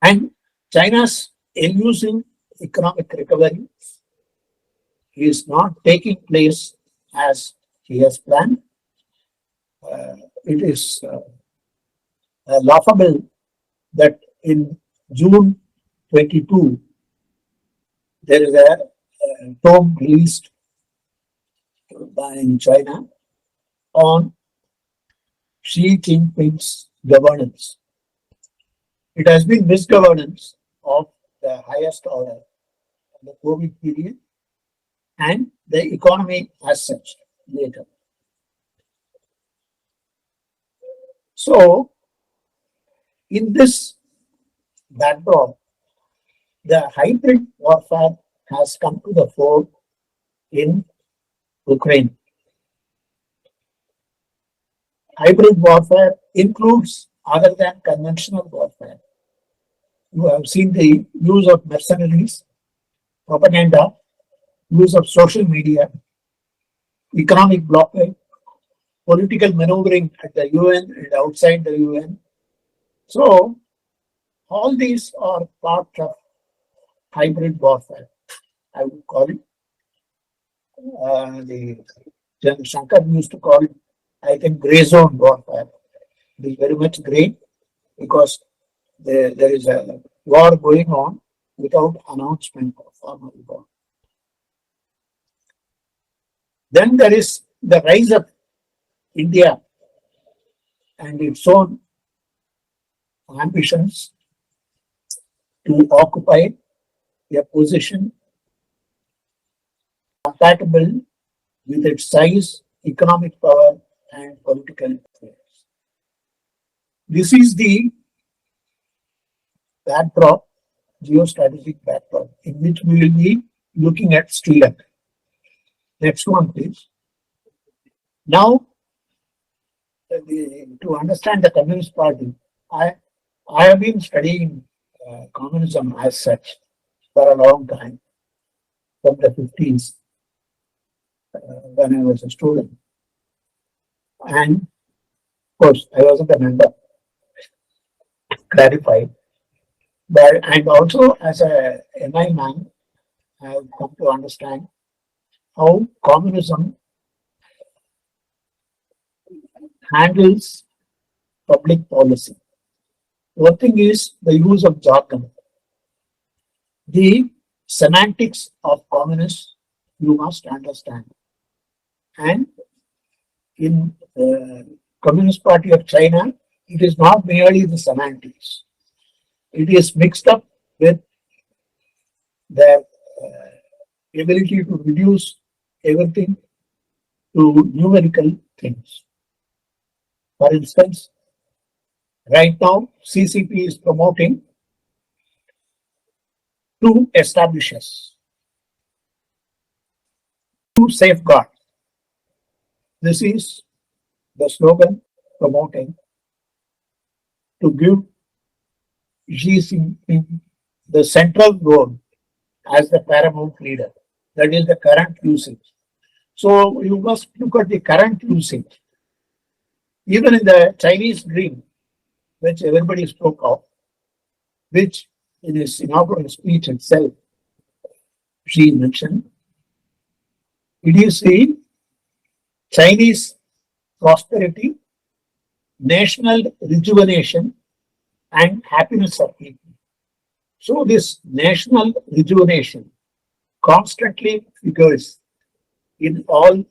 And China's elusive economic recovery is not taking place as he has planned. It is laughable that in June 22, there is a tome released in China on Xi Jinping's governance. It has been misgovernance of the highest order in the COVID period and the economy as such later. So, in this backdrop, the hybrid warfare has come to the fore in Ukraine. Hybrid warfare includes other than conventional warfare. You have seen the use of mercenaries, propaganda, use of social media, economic blockade, political maneuvering at the UN and outside the UN. So, all these are part of hybrid warfare, I would call it. The General Shankar used to call it, I think, gray zone warfare. It is very much gray because there is a war going on without announcement of formal war. Then there is the rise of India and its own ambitions to occupy a position compatible with its size, economic power, and political affairs. This is the backdrop, geostrategic backdrop, in which we will be looking at Sri Lanka. Next one, please. Now, to understand the Communist Party, I have been studying communism as such for a long time, from the 50s, when I was a student. And of course, I wasn't a member, clarified. But and also as a MI man, I have come to understand how communism handles public policy. One thing is the use of jargon. The semantics of communists you must understand. And in the Communist Party of China, it is not merely the semantics. It is mixed up with their ability to reduce everything to numerical things. For instance, right now, CCP is promoting two establishes, to safeguard. This is the slogan promoting to give Xi Jinping the central role as the paramount leader. That is the current usage. So you must look at the current usage. Even in the Chinese dream, which everybody spoke of, which in his inaugural speech itself, she mentioned, it is the Chinese prosperity, national rejuvenation, and happiness of people. So this national rejuvenation constantly figures in all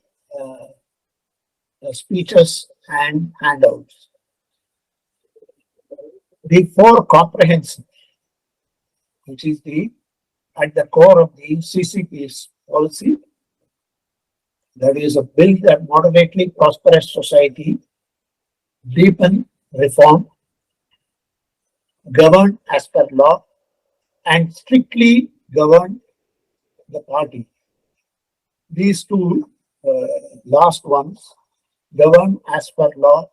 speeches and handouts. The four comprehensive, which is the at the core of the CCP's policy, that is a build a moderately prosperous society, deepen reform, govern as per law, and strictly govern the party. These two last ones, govern as per law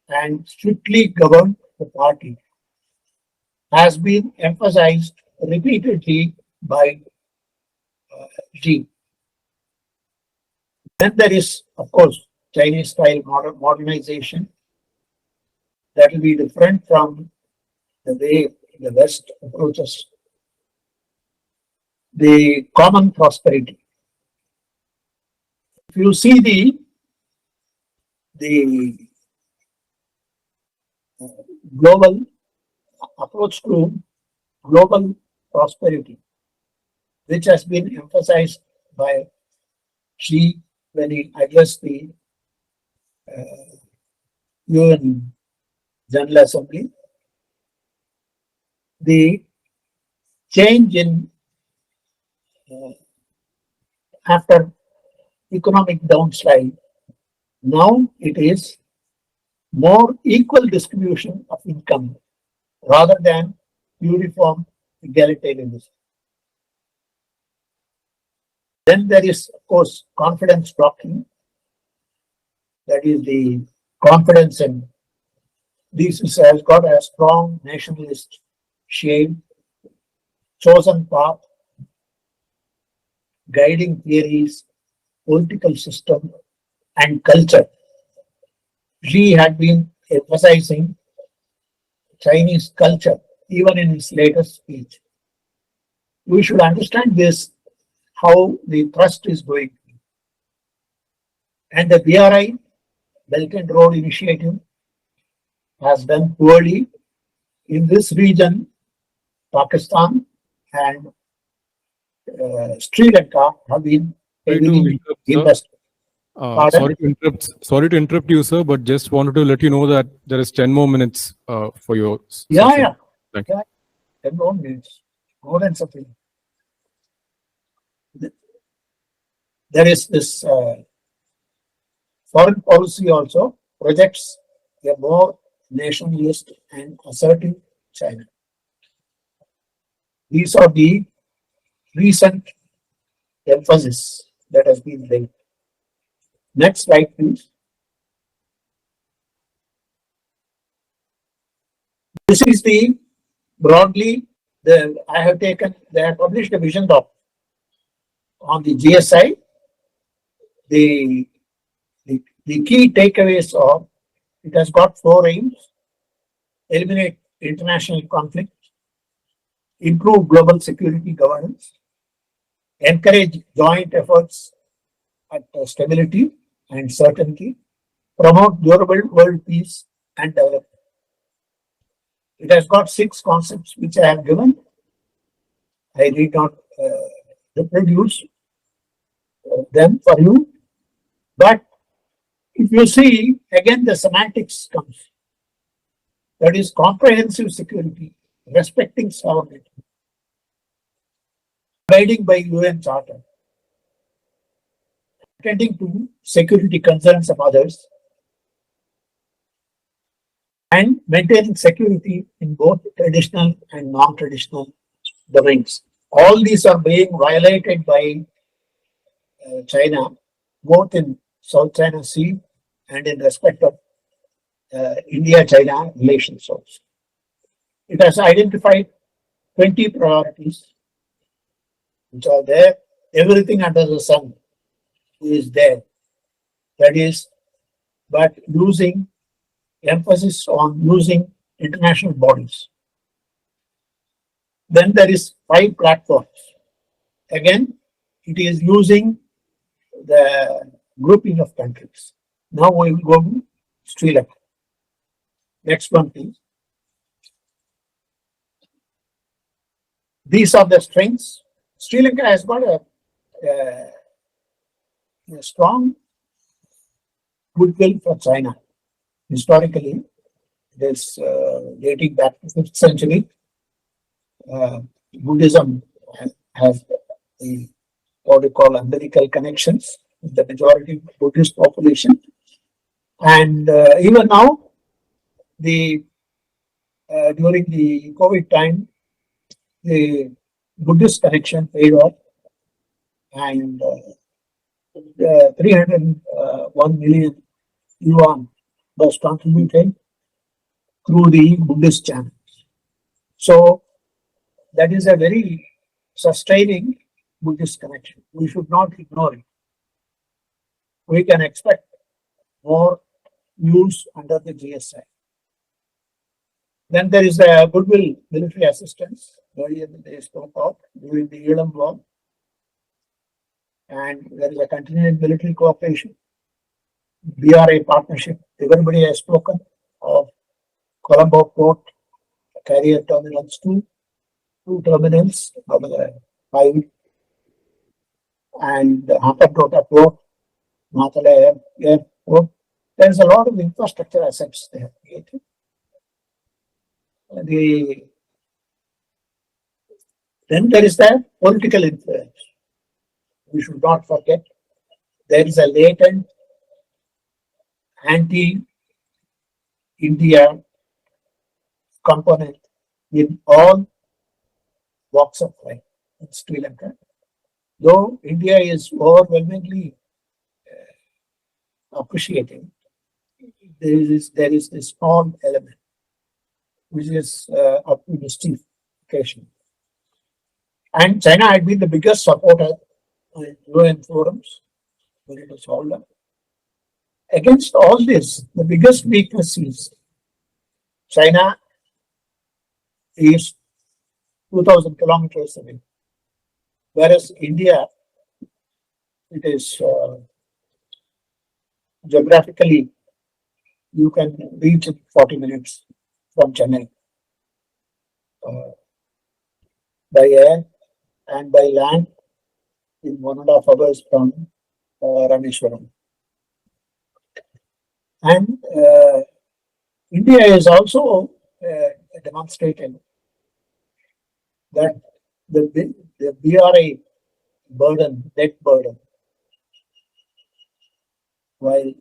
and strictly govern the party, has been emphasized repeatedly by Xi. Then there is, of course, Chinese style modernization that will be different from the way the West approaches the common prosperity. If you see the global approach to global prosperity, which has been emphasized by Xi when he addressed the UN General Assembly, the change in after economic downslide, now it is more equal distribution of income rather than uniform egalitarianism. Then there is, of course, confidence talking. That is the confidence in this has got a strong nationalist shade, chosen path, guiding theories, political system, and culture. Xi had been emphasizing Chinese culture even in his latest speech. We should understand this, how the thrust is going. And the BRI, Belt and Road Initiative, has done poorly in this region. Pakistan and Sri Lanka have been heavily invested. Sorry to interrupt you, sir, but just wanted to let you know that there is 10 more minutes for your Yeah, session. yeah. Thank you. 10 more minutes, more than sufficient. There is this foreign policy also projects a more nationalist and assertive China. These are the recent emphasis that has been laid. Next slide, please. This is the broadly I have taken. They have published a vision doc on the GSI. The key takeaways are it has got 4 aims: eliminate international conflict, improve global security governance, encourage joint efforts at stability and certainty, promote durable world peace and development. It has got 6 concepts which I have given. I did not reproduce them for you, but if you see again the semantics comes. That is comprehensive security, respecting sovereignty, abiding by UN Charter, attending to security concerns of others, and maintaining security in both traditional and non-traditional domains. All these are being violated by China, both in South China Sea and in respect of India-China relations also. It has identified 20 priorities which are there. Everything under the sun is there. That is, but using emphasis on using international bodies. Then there is 5 platforms. Again, it is using the grouping of countries. Now we will go to Sri Lanka. Next one, please. These are the strengths. Sri Lanka has got a strong goodwill for China. Historically, this dating back to 5th century, Buddhism has the what we call umbilical connections with the majority Buddhist population, and even now, the during the COVID time, the Buddhist connection paid off, and 301 million yuan was contributed through the Buddhist channels. So that is a very sustaining Buddhist connection. We should not ignore it. We can expect more use under the GSI. Then there is a goodwill military assistance, earlier they spoke of during the Elam War. And there is a continued military cooperation. BRA partnership, everybody has spoken of Colombo Port, carrier terminals 2 terminals of the 5, and Hampatota Port, Matala Airport. There is a lot of infrastructure assets they have created. Then there is the political influence. We should not forget there is a latent anti-India component in all walks of life in Sri Lanka. Though India is overwhelmingly appreciating, there is this small element which is up to mystification. And China had been the biggest supporter in UN forums when it was all done. Against all this, the biggest weakness is China is 2,000 kilometers away, whereas India, it is geographically, you can reach in 40 minutes from Chennai by air, and by land in 1.5 hours from Rameshwaram. And India is also demonstrated that the BRA burden, debt burden, while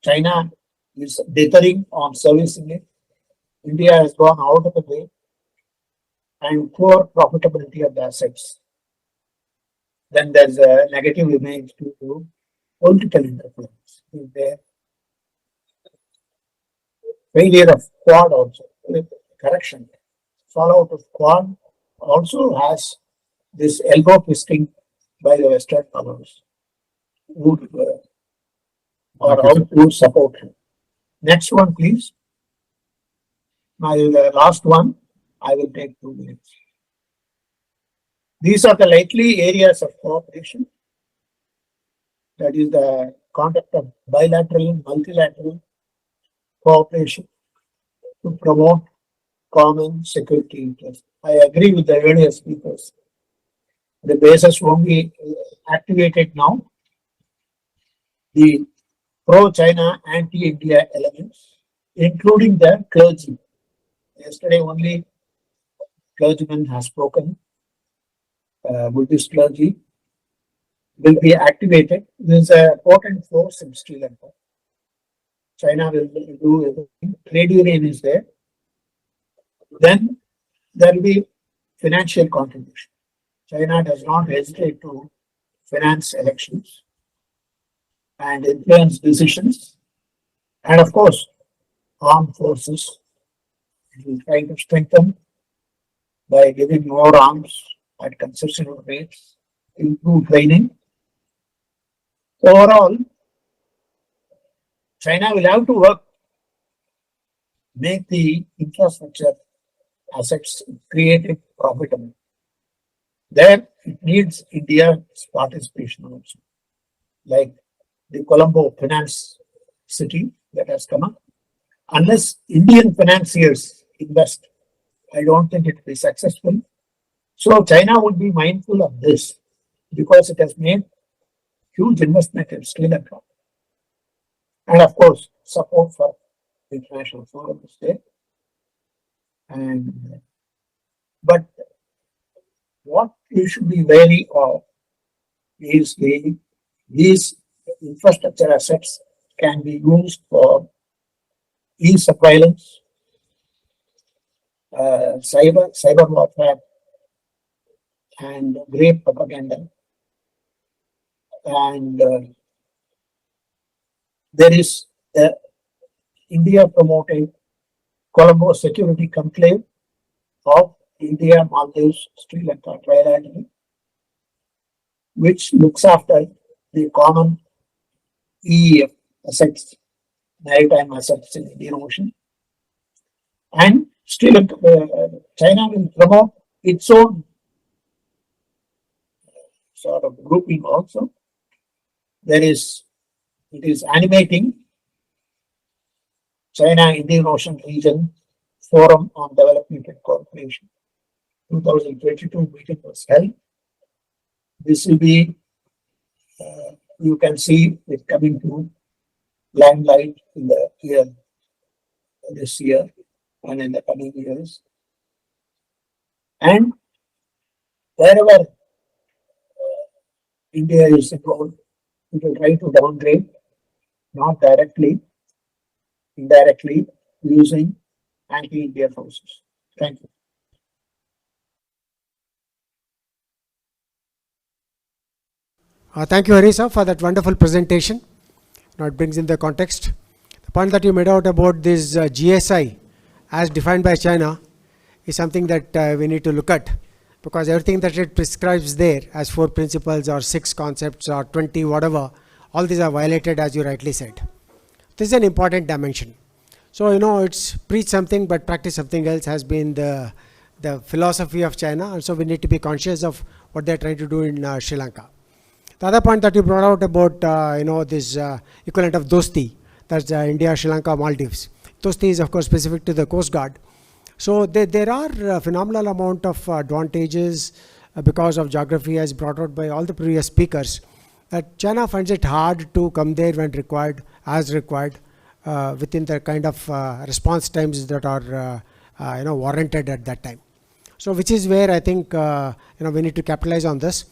China is dithering on servicing it, India has gone out of the way, and poor profitability of the assets. Then there's a negative image due to political interference. There failure of Quad also, correction, fallout of Quad also has this elbow twisting by the Western powers who support him. Next one, please. My last one, I will take 2 minutes. These are the likely areas of cooperation. That is the conduct of bilateral, multilateral cooperation to promote common security interests. I agree with the earlier speakers. The basis won't be activated now. The pro-China, anti-India elements, including the clergy. Yesterday only clergyman has spoken. Buddhist clergy will be activated. There is a potent force in Sri Lanka. China will do everything. Trade union is there. Then there will be financial contribution. China does not hesitate to finance elections and influence decisions. And of course, armed forces will try to strengthen by giving more arms at concessional rates, improve training. Overall, China will have to work make the infrastructure assets created profitable. There it needs India's participation also, like the Colombo Finance City that has come up. Unless Indian financiers invest, I don't think it will be successful. So China would be mindful of this because it has made huge investment in Sri Lanka. And of course, support for the international forum is there. And but what you should be wary of is these infrastructure assets can be used for e-surveillance, cyber warfare, and great propaganda. And there is India promoting Colombo Security Conclave of India, Maldives, Sri Lanka trilateral, which looks after the common EEF assets, maritime assets in Indian Ocean. And Sri Lanka, China will promote its own sort of grouping also. It is animating China Indian Ocean Region Forum on Development and Cooperation. 2022 meeting was held. This will be, you can see it coming to limelight in the year, this year and in the coming years. And wherever India is involved, it will try to downgrade, not directly, indirectly, using anti-India forces. Thank you. Thank you, Harisa, for that wonderful presentation. Now it brings in the context. The point that you made out about this GSI as defined by China is something that we need to look at, because everything that it prescribes there as 4 principles or 6 concepts or 20 whatever, all these are violated, as you rightly said. This is an important dimension. So, it's preach something but practice something else has been the philosophy of China, and so we need to be conscious of what they're trying to do in Sri Lanka. The other point that you brought out about, this equivalent of Dosti, that's India, Sri Lanka, Maldives. Dosti is of course specific to the Coast Guard. So there are a phenomenal amount of advantages because of geography, as brought out by all the previous speakers, that China finds it hard to come there when required, as required, within the kind of response times that are warranted at that time. So which is where I think we need to capitalize on this.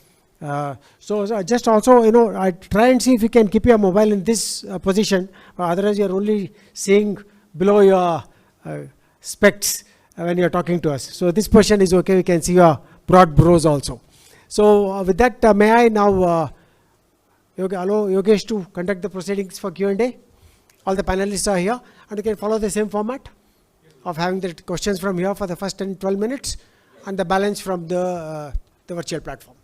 So just also, I try and see if you can keep your mobile in this position, otherwise you're only seeing below your specs when you're talking to us. So this position is okay, we can see your broad brows also. So with that, may I now allow Yogesh to conduct the proceedings for Q&A? All the panelists are here, and you can follow the same format of having the questions from here for the first 10-12 minutes, and the balance from the virtual platform.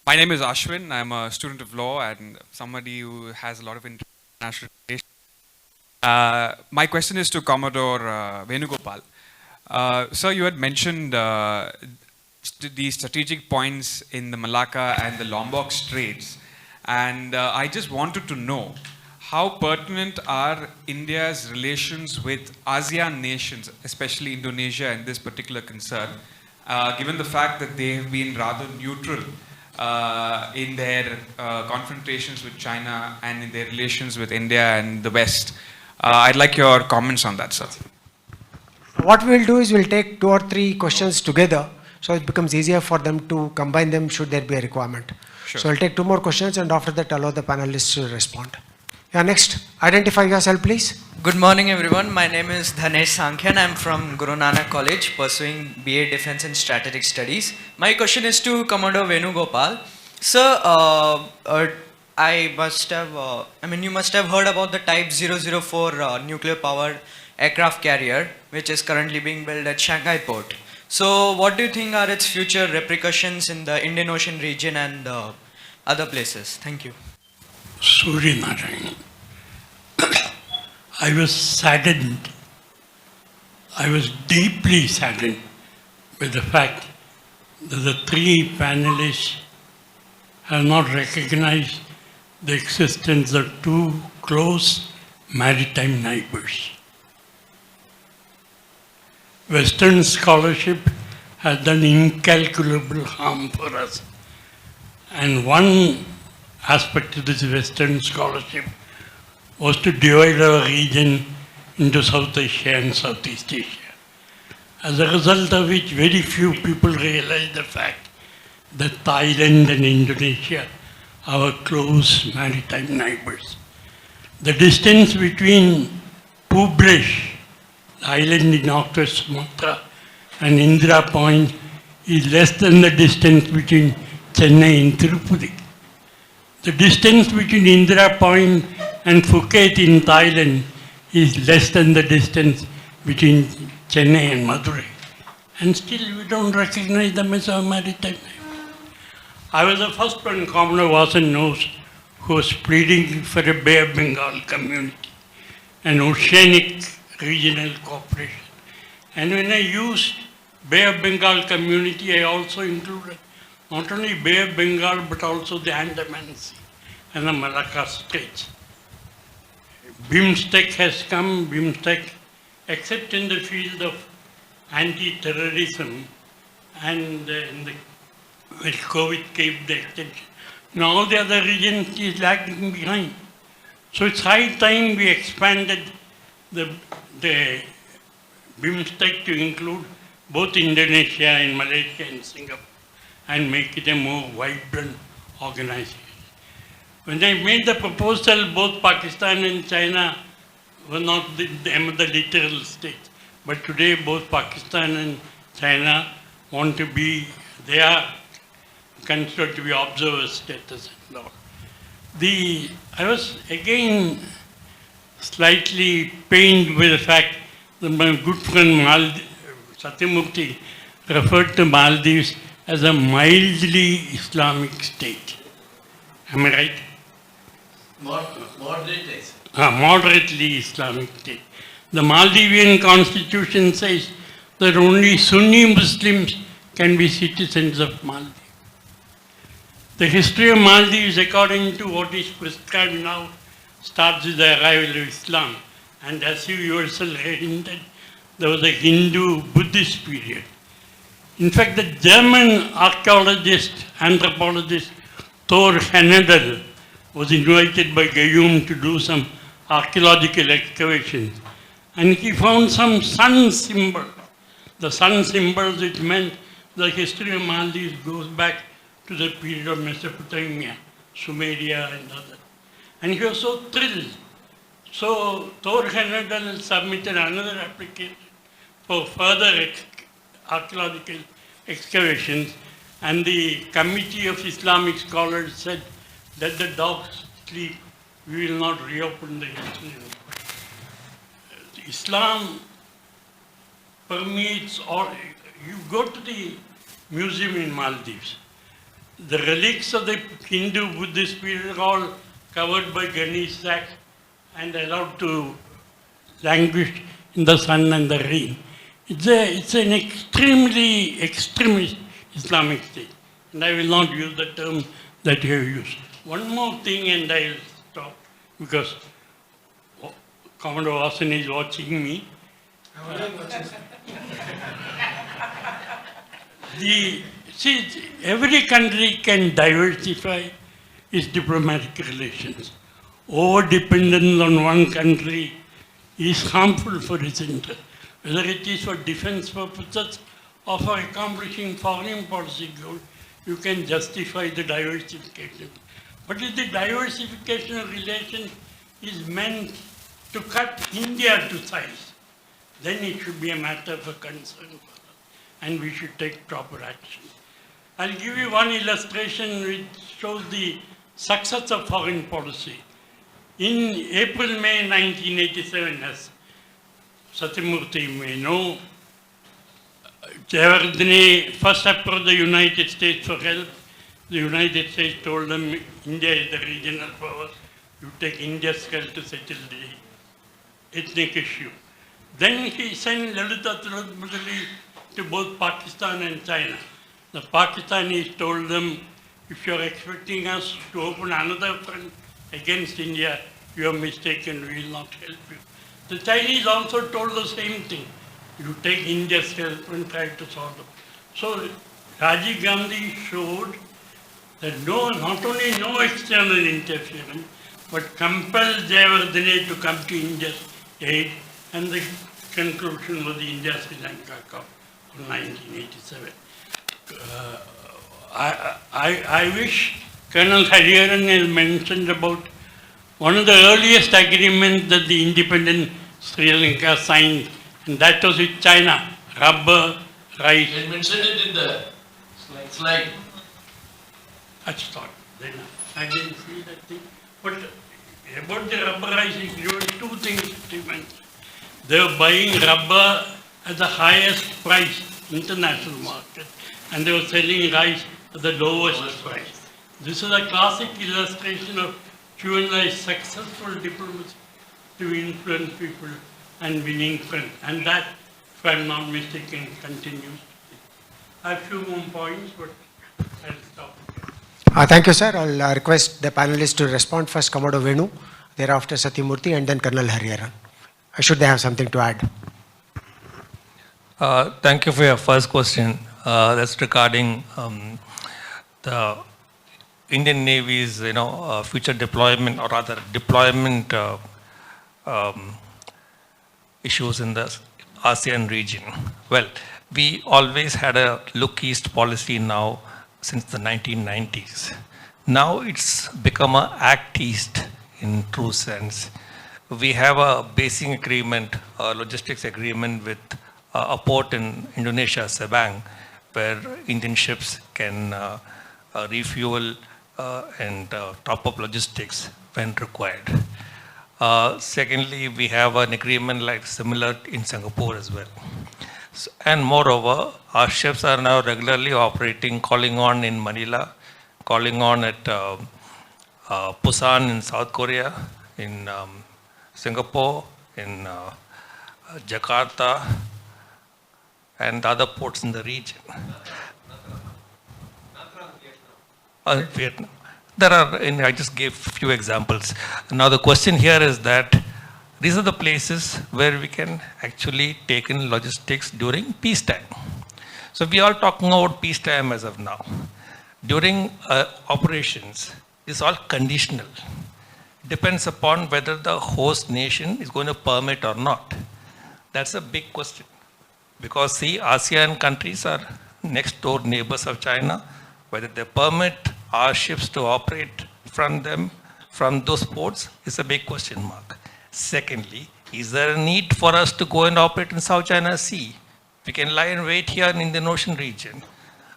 My name is Ashwin. I'm a student of law and somebody who has a lot of international relations. My question is to Commodore Venugopal. Sir, you had mentioned the strategic points in the Malacca and the Lombok Straits, and I just wanted to know how pertinent are India's relations with ASEAN nations, especially Indonesia, in this particular concern, given the fact that they have been rather neutral in their confrontations with China and in their relations with India and the West. I'd like your comments on that, sir. What we'll do is we'll take 2 or 3 questions together, so it becomes easier for them to combine them should there be a requirement. Sure. So I'll take 2 more questions, and after that allow the panelists to respond. Yeah, next. Identify yourself, please. Good morning, everyone. My name is Dhanesh Sankhyan. I'm from Guru Nanak College, pursuing BA Defense and Strategic Studies. My question is to Commodore Venugopal. Sir, you must have heard about the Type 004 nuclear-powered aircraft carrier, which is currently being built at Shanghai port. So, what do you think are its future repercussions in the Indian Ocean region and other places? Thank you. Surya Narayan. I was saddened I was deeply saddened with the fact that the three panelists have not recognized the existence of two close maritime neighbors. Western scholarship has done incalculable harm for us. And one aspect of this Western scholarship was to divide our region into South Asia and Southeast Asia. As a result of which, very few people realize the fact that Thailand and Indonesia are our close maritime neighbors. The distance between Publish, the island in northwest Sumatra, and Indira Point is less than the distance between Chennai and Tirupati. The distance between Indira Point and Phuket in Thailand is less than the distance between Chennai and Madurai. And still we don't recognize them as our maritime neighbors. I was the first one, Commodore Vasan knows, who was pleading for a Bay of Bengal community, an oceanic regional cooperation. And when I used Bay of Bengal community, I also included not only Bay of Bengal, but also the Andaman Sea and the Malacca Straits. BIMSTEC has come, BIMSTEC, except in the field of anti-terrorism and in the when COVID came the extension. Now all the other regions is lagging behind. So it's high time we expanded the BIMSTEC to include both Indonesia and Malaysia and Singapore and make it a more vibrant organization. When I made the proposal, both Pakistan and China were not the literal states. But today both Pakistan and China want to be, they are considered to be observer status and all. I was again slightly pained with the fact that my good friend Satyamurthy referred to Maldives as a mildly Islamic state. Am I right? Moderately Islamic state. The Maldivian constitution says that only Sunni Muslims can be citizens of Maldives. The history of Maldives, according to what is prescribed now, starts with the arrival of Islam. And as you yourself hinted, there was a Hindu-Buddhist period. In fact, the German archaeologist, anthropologist Thor Hennedel was invited by Guillaume to do some archaeological excavations. And he found some sun symbol. The sun symbols, which meant the history of Maldives goes back to the period of Mesopotamia, Sumeria and others. And he was so thrilled. So Thor Hennedel submitted another application for further archaeological excavations, and the Committee of Islamic Scholars said, let the dogs sleep, we will not reopen the history. Islam permeates all. You go to the museum in Maldives, the relics of the Hindu-Buddhist period are all covered by Ganesh sacks and allowed to languish in the sun and the rain. It's an extremely extremist Islamic state. And I will not use the term that you have used. One more thing and I will stop because Commodore Vasan is watching me. Every country can diversify its diplomatic relations. Over-dependence on one country is harmful for its interest, whether it is for defense purposes or for accomplishing foreign policy goals. You can justify the diversification. But if the diversification of relations is meant to cut India to size, then it should be a matter for concern for us, and we should take proper action. I'll give you one illustration which shows the success of foreign policy. In April-May 1987, as Satyamurthy may know, Jayawardene first approached the United States for help. The United States told them, India is the regional power. You take India's help to settle the ethnic issue. Then he sent Lalita Tirumalai to both Pakistan and China. The Pakistanis told them, if you are expecting us to open another front against India, you are mistaken, we will not help you. The Chinese also told the same thing. You take India's help and try to solve them. So Rajiv Gandhi showed that not only no external interference, but compelled Jayawardene to come to India's aid, and the conclusion was the India-Sri Lanka Cup of 1987. I wish Colonel Hariharan had mentioned about one of the earliest agreements that the independent Sri Lanka signed, and that was with China, rubber, rice. They mentioned it in the slide. That's thought. Then I didn't see that thing. But about the rubberizing, there were two things they mentioned. They were buying rubber at the highest price, international market, and they were selling rice at the lowest price. This is a classic illustration of Chu and Lai's successful diplomacy to influence people and winning friends. And that, if I'm not mistaken, continues. I have a few more points, but I'll stop. Thank you, sir. I'll request the panelists to respond. First, Commodore Venu, thereafter Satyamurthy, and then Colonel Hariharan. Should they have something to add? Thank you for your first question. That's regarding the Indian Navy's, future deployment, or rather deployment issues in the ASEAN region. Well, we always had a look east policy now since the 1990s. Now it's become a act east in true sense. We have a basing agreement, a logistics agreement with a port in Indonesia, Sabang, where Indian ships can refuel and top up logistics when required. Secondly, we have an agreement like similar in Singapore as well. So, and moreover, our ships are now regularly operating, calling on in Manila, calling on at Busan in South Korea, in Singapore, in Jakarta, and other ports in the region. Vietnam. There are, I just gave a few examples. Now the question here is that these are the places where we can actually take in logistics during peacetime. So we are talking about peacetime as of now. During operations, it's all conditional. Depends upon whether the host nation is going to permit or not. That's a big question. Because see, ASEAN countries are next door neighbors of China. Whether they permit our ships to operate from them, from those ports, is a big question mark. Secondly, is there a need for us to go and operate in South China Sea? We can lie in wait here in the Indian Ocean region.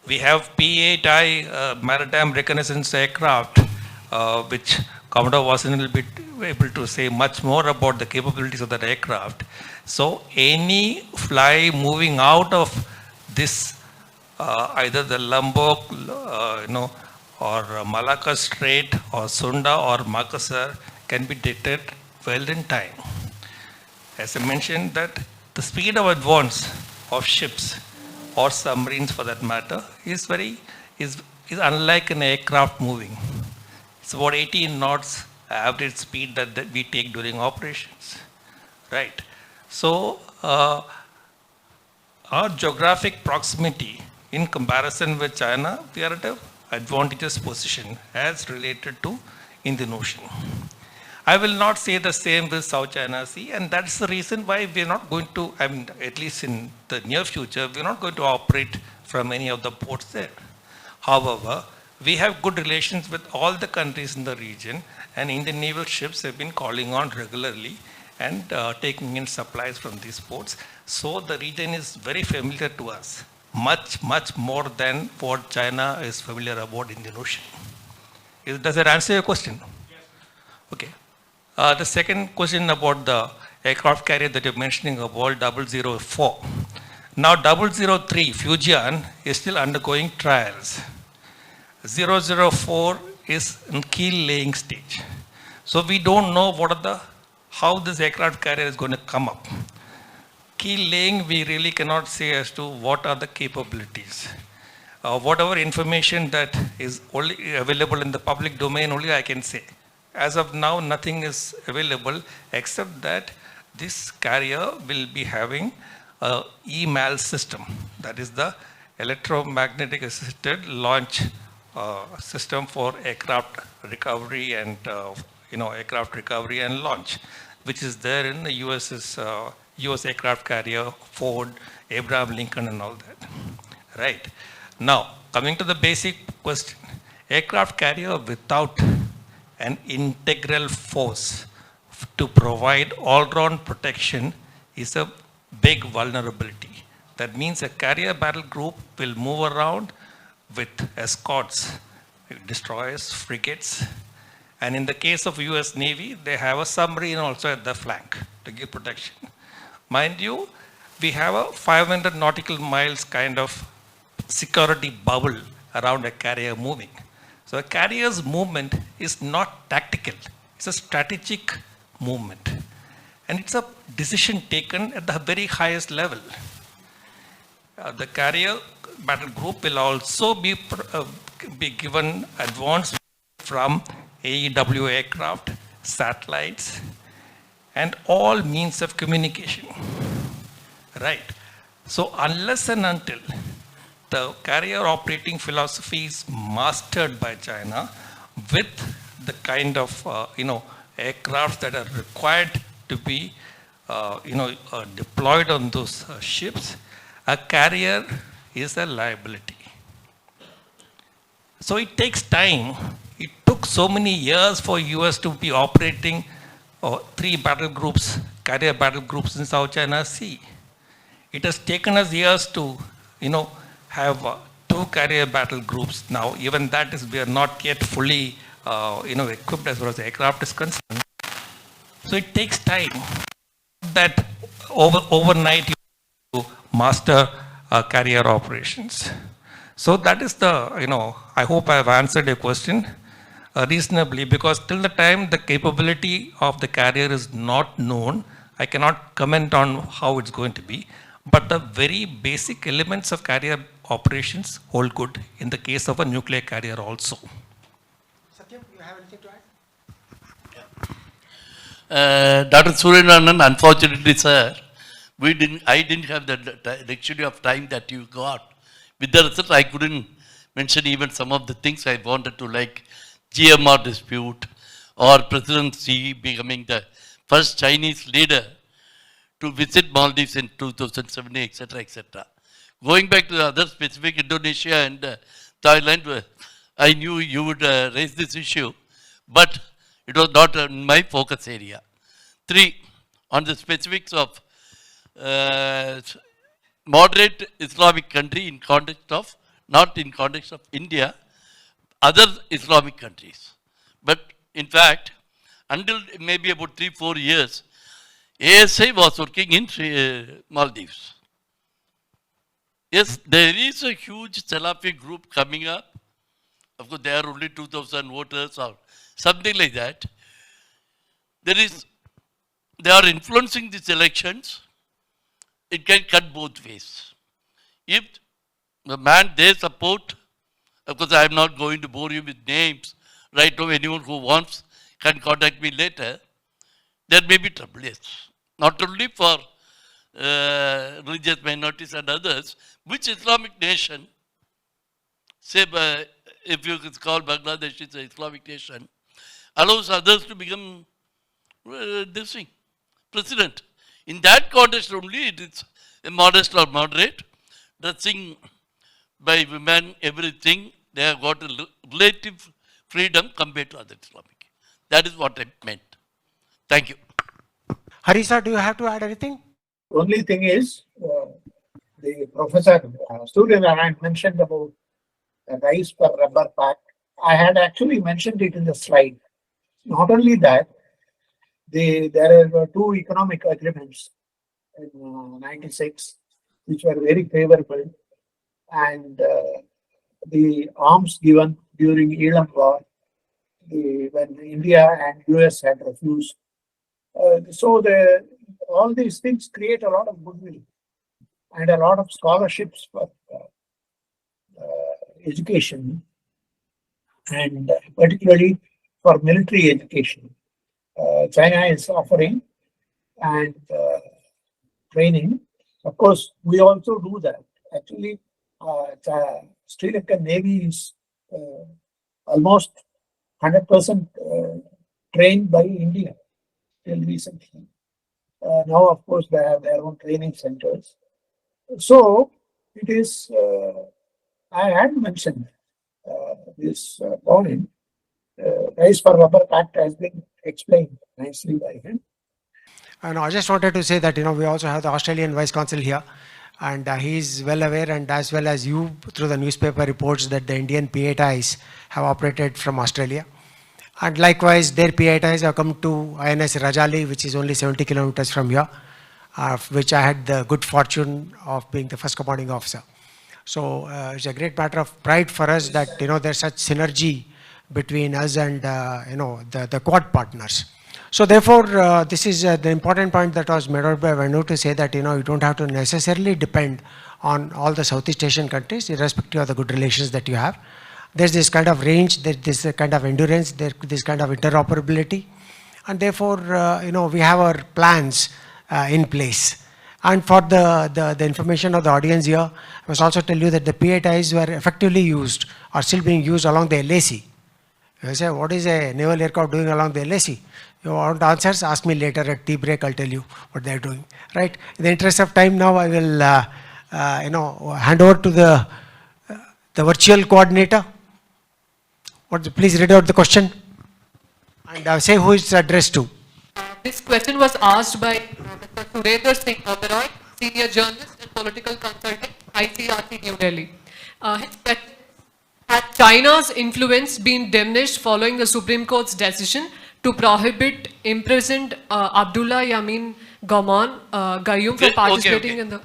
We have P-8I maritime reconnaissance aircraft, which Commodore wasn't able to say much more about the capabilities of that aircraft. So any fly moving out of this, either the Lombok, or Malacca Strait, or Sunda, or Makassar, can be detected well in time. As I mentioned, that the speed of advance of ships or submarines, for that matter, is unlike an aircraft moving. It's about 18 knots average speed that we take during operations, right? So our geographic proximity in comparison with China, we are at an advantageous position as related to Indian Ocean. I will not say the same with South China Sea, and that's the reason why we're not going to, at least in the near future, we're not going to operate from any of the ports there. However, we have good relations with all the countries in the region, and Indian naval ships have been calling on regularly and taking in supplies from these ports. So the region is very familiar to us, much, much more than what China is familiar about Indian Ocean. Does that answer your question? Yes. Okay. The second question about the aircraft carrier that you're mentioning about 004. Now 003, Fujian, is still undergoing trials. 004 is in keel laying stage. So we don't know how this aircraft carrier is going to come up. keel laying, we really cannot say as to what are the capabilities. Whatever information that is only available in the public domain, only I can say. As of now, nothing is available except that this carrier will be having a EMAL system, that is the electromagnetic assisted launch system for aircraft recovery and aircraft recovery and launch, which is there in the US aircraft carrier, Ford, Abraham Lincoln, and all that. Right. Now, coming to the basic question, aircraft carrier without an integral force to provide all-round protection is a big vulnerability. That means a carrier battle group will move around with escorts, destroyers, frigates, and in the case of US Navy, they have a submarine also at the flank to give protection. Mind you, we have a 500 nautical miles kind of security bubble around a carrier moving. So a carrier's movement is not tactical, it's a strategic movement. And it's a decision taken at the very highest level. The carrier battle group will also be given advance from AEW aircraft, satellites, and all means of communication. Right. So unless and until the carrier operating philosophy is mastered by China with the kind of aircraft that are required to be deployed on those ships, a carrier is a liability. So it takes time. It took so many years for US to be operating 3 battle groups, carrier battle groups in South China Sea. It has taken us years to, have 2 carrier battle groups. Now, even that is, we are not yet fully, equipped as far as the aircraft is concerned. So it takes time. That overnight you master carrier operations. So that is the, I hope I have answered your question reasonably, because till the time the capability of the carrier is not known, I cannot comment on how it's going to be. But the very basic elements of carrier operations hold good in the case of a nuclear carrier also. Satyam, you have anything to add? Dr. Suryanarayanan, unfortunately, sir, I didn't have the luxury of time that you got. With the result, I couldn't mention even some of the things I wanted to, like GMR dispute or President Xi becoming the first Chinese leader to visit Maldives in 2017, etc., etc. Going back to the other specific, Indonesia and Thailand, I knew you would raise this issue, but it was not my focus area. 3, on the specifics of moderate Islamic country in context of, not in context of India, other Islamic countries. But in fact, until maybe about 3-4 years, ASI was working in Maldives. Yes, there is a huge Salafi group coming up. Of course, there are only 2,000 voters or something like that. They are influencing these elections. It can cut both ways. If the man they support, of course, I am not going to bore you with names. Right now, anyone who wants can contact me later. There may be trouble, yes. Not only for religious minorities and others, which Islamic nation, say if you could call Bangladesh is an Islamic nation, allows others to become this thing, president. In that context only, it is a modest or moderate, dressing by women, everything, they have got a relative freedom compared to other Islamic. That is what I meant. Thank you. Harisa, do you have to add anything? Only thing is, the professor Suryanarayanan mentioned about the rice per rubber pack. I had actually mentioned it in the slide. Not only that, there are 2 economic agreements in '96 which were very favorable, and the arms given during Elam War, when India and US had refused. So all these things create a lot of goodwill and a lot of scholarships for education, and particularly for military education. China is offering and training. Of course, we also do that. Actually, the Sri Lankan Navy is almost 100% trained by India till recently. Now, of course, they have their own training centers. So, it is, I had mentioned this point, Rise for Rubber Pact has been explained nicely by him. And I just wanted to say that, we also have the Australian Vice Consul here, and he is well aware, and as well as you through the newspaper reports, that the Indian PATIs have operated from Australia. And likewise, their PATIs have come to INS Rajali, which is only 70 kilometers from here, which I had the good fortune of being the first commanding officer. So it's a great matter of pride for us that, there's such synergy between us and, the Quad partners. So therefore, this is the important point that was made out by Venu to say that, you don't have to necessarily depend on all the Southeast Asian countries, irrespective of the good relations that you have. There's this kind of range, there's this kind of endurance, there's this kind of interoperability. And therefore, we have our plans in place. And for the information of the audience here, I must also tell you that the PATIs were effectively used, or still being used along the LAC. You say, what is a naval aircraft doing along the LAC? You want answers? Ask me later at tea break, I'll tell you what they're doing. Right? In the interest of time now, I will hand over to the virtual coordinator. Please read out the question and say who it's addressed to. This question was asked by Mr. Surendra Singh Oberoi, senior journalist and political consultant, ICRC New Delhi. His question: has China's influence been diminished following the Supreme Court's decision to prohibit imprisoned Abdullah Yamin Gayoom from participating in the...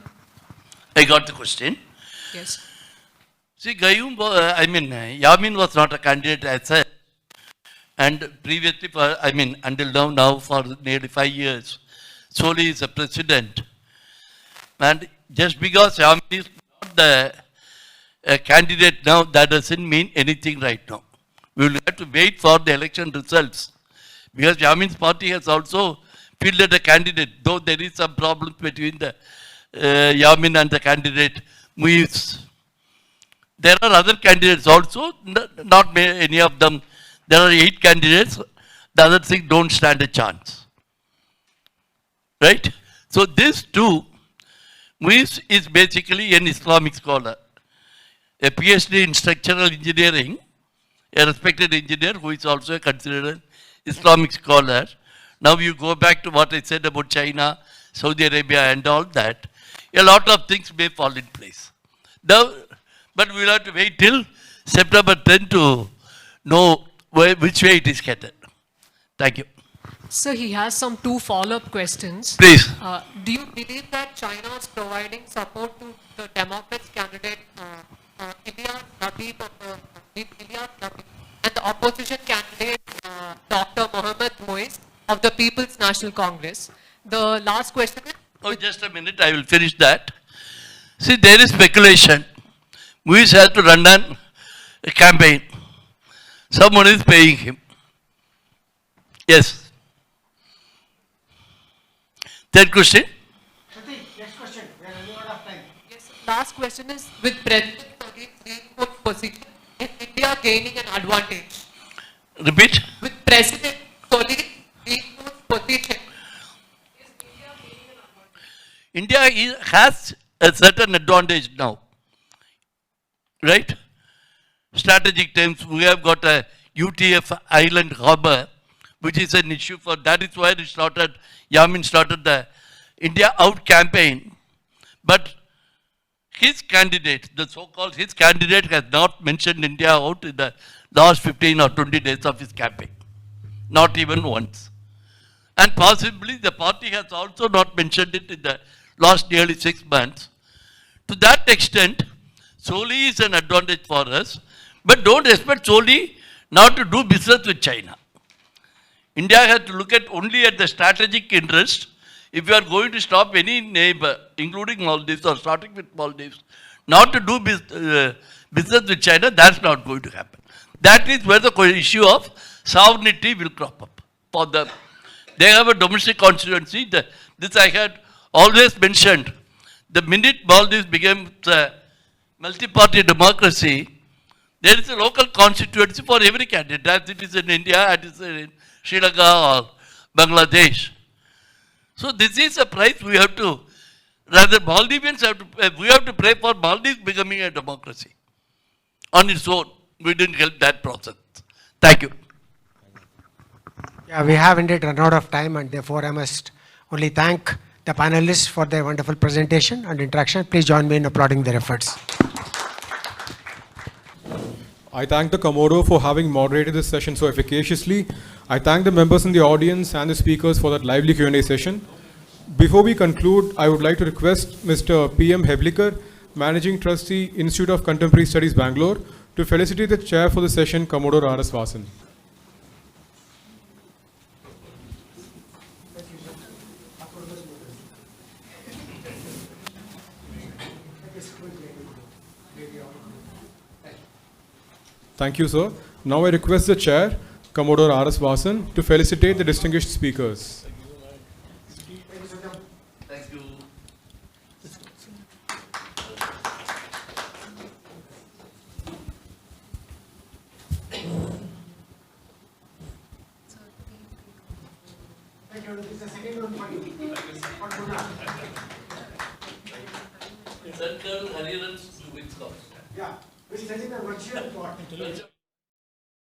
I got the question. Yes. See, Yamin was not a candidate as such. And previously, until now for nearly 5 years, Soli is a president. And just because Yamin is not the candidate now, that doesn't mean anything right now. We will have to wait for the election results. Because Yamin's party has also fielded a candidate, though there is some problem between the Yamin and the candidate Muiz. There are other candidates also, not any of them. There are 8 candidates, the other 6 don't stand a chance. Right? So this too, Muiz is basically an Islamic scholar, a PhD in structural engineering, a respected engineer who is also considered an Islamic scholar. Now you go back to what I said about China, Saudi Arabia and all that, a lot of things may fall in place. But we will have to wait till September 10 to know which way it is headed. Thank you. So he has some 2 follow-up questions. Please. Do you believe that China is providing support to the Democrats candidate Ilyas Nabi and the opposition candidate Dr. Mohammad Moise of the People's National Congress? The last question is... Oh, just a minute, I will finish that. See, there is speculation. Moise has to run a campaign. Someone is paying him. Yes. Third question? Next question. We are running out of time. Yes, last question is, with President Mody's reinforced position, is India gaining an advantage? Repeat? With President Mody's reinforced position, is India gaining an advantage? India has a certain advantage now. Right? Strategic terms, we have got a UTF island harbor, which is an issue for, that is why Yamin started the India Out campaign. But his candidate, the so-called his candidate has not mentioned India Out in the last 15 or 20 days of his campaign. Not even once. And possibly the party has also not mentioned it in the last nearly 6 months. To that extent, Soli is an advantage for us, but don't expect Soli not to do business with China. India has to look at only at the strategic interest. if you are going to stop any neighbor, including Maldives or starting with Maldives, not to do business with China, that's not going to happen. That is where the issue of sovereignty will crop up for them. They have a domestic constituency. This I had always mentioned. The minute Maldives became a multi-party democracy, there is a local constituency for every candidate, as it is in India, as it is in Sri Lanka or Bangladesh. So this is a price we have to, rather Maldivians have to, we have to pray for Maldives becoming a democracy on its own. We didn't help that process. Thank you. Yeah, we have indeed run out of time, and therefore I must only thank the panelists for their wonderful presentation and interaction. Please join me in applauding their efforts. I thank the Commodore for having moderated this session so efficaciously. I thank the members in the audience and the speakers for that lively Q&A session. Before we conclude, I would like to request Mr. P.M. Heblikar, Managing Trustee, Institute of Contemporary Studies, Bangalore, to felicitate the chair for the session, Commodore R.S. Vasan. Thank you, sir. Now I request the chair, Commodore R.S. Vasan, to felicitate the distinguished speakers. Thank you. Central Hariran's with Scott. Yeah, we're sending a virtual report.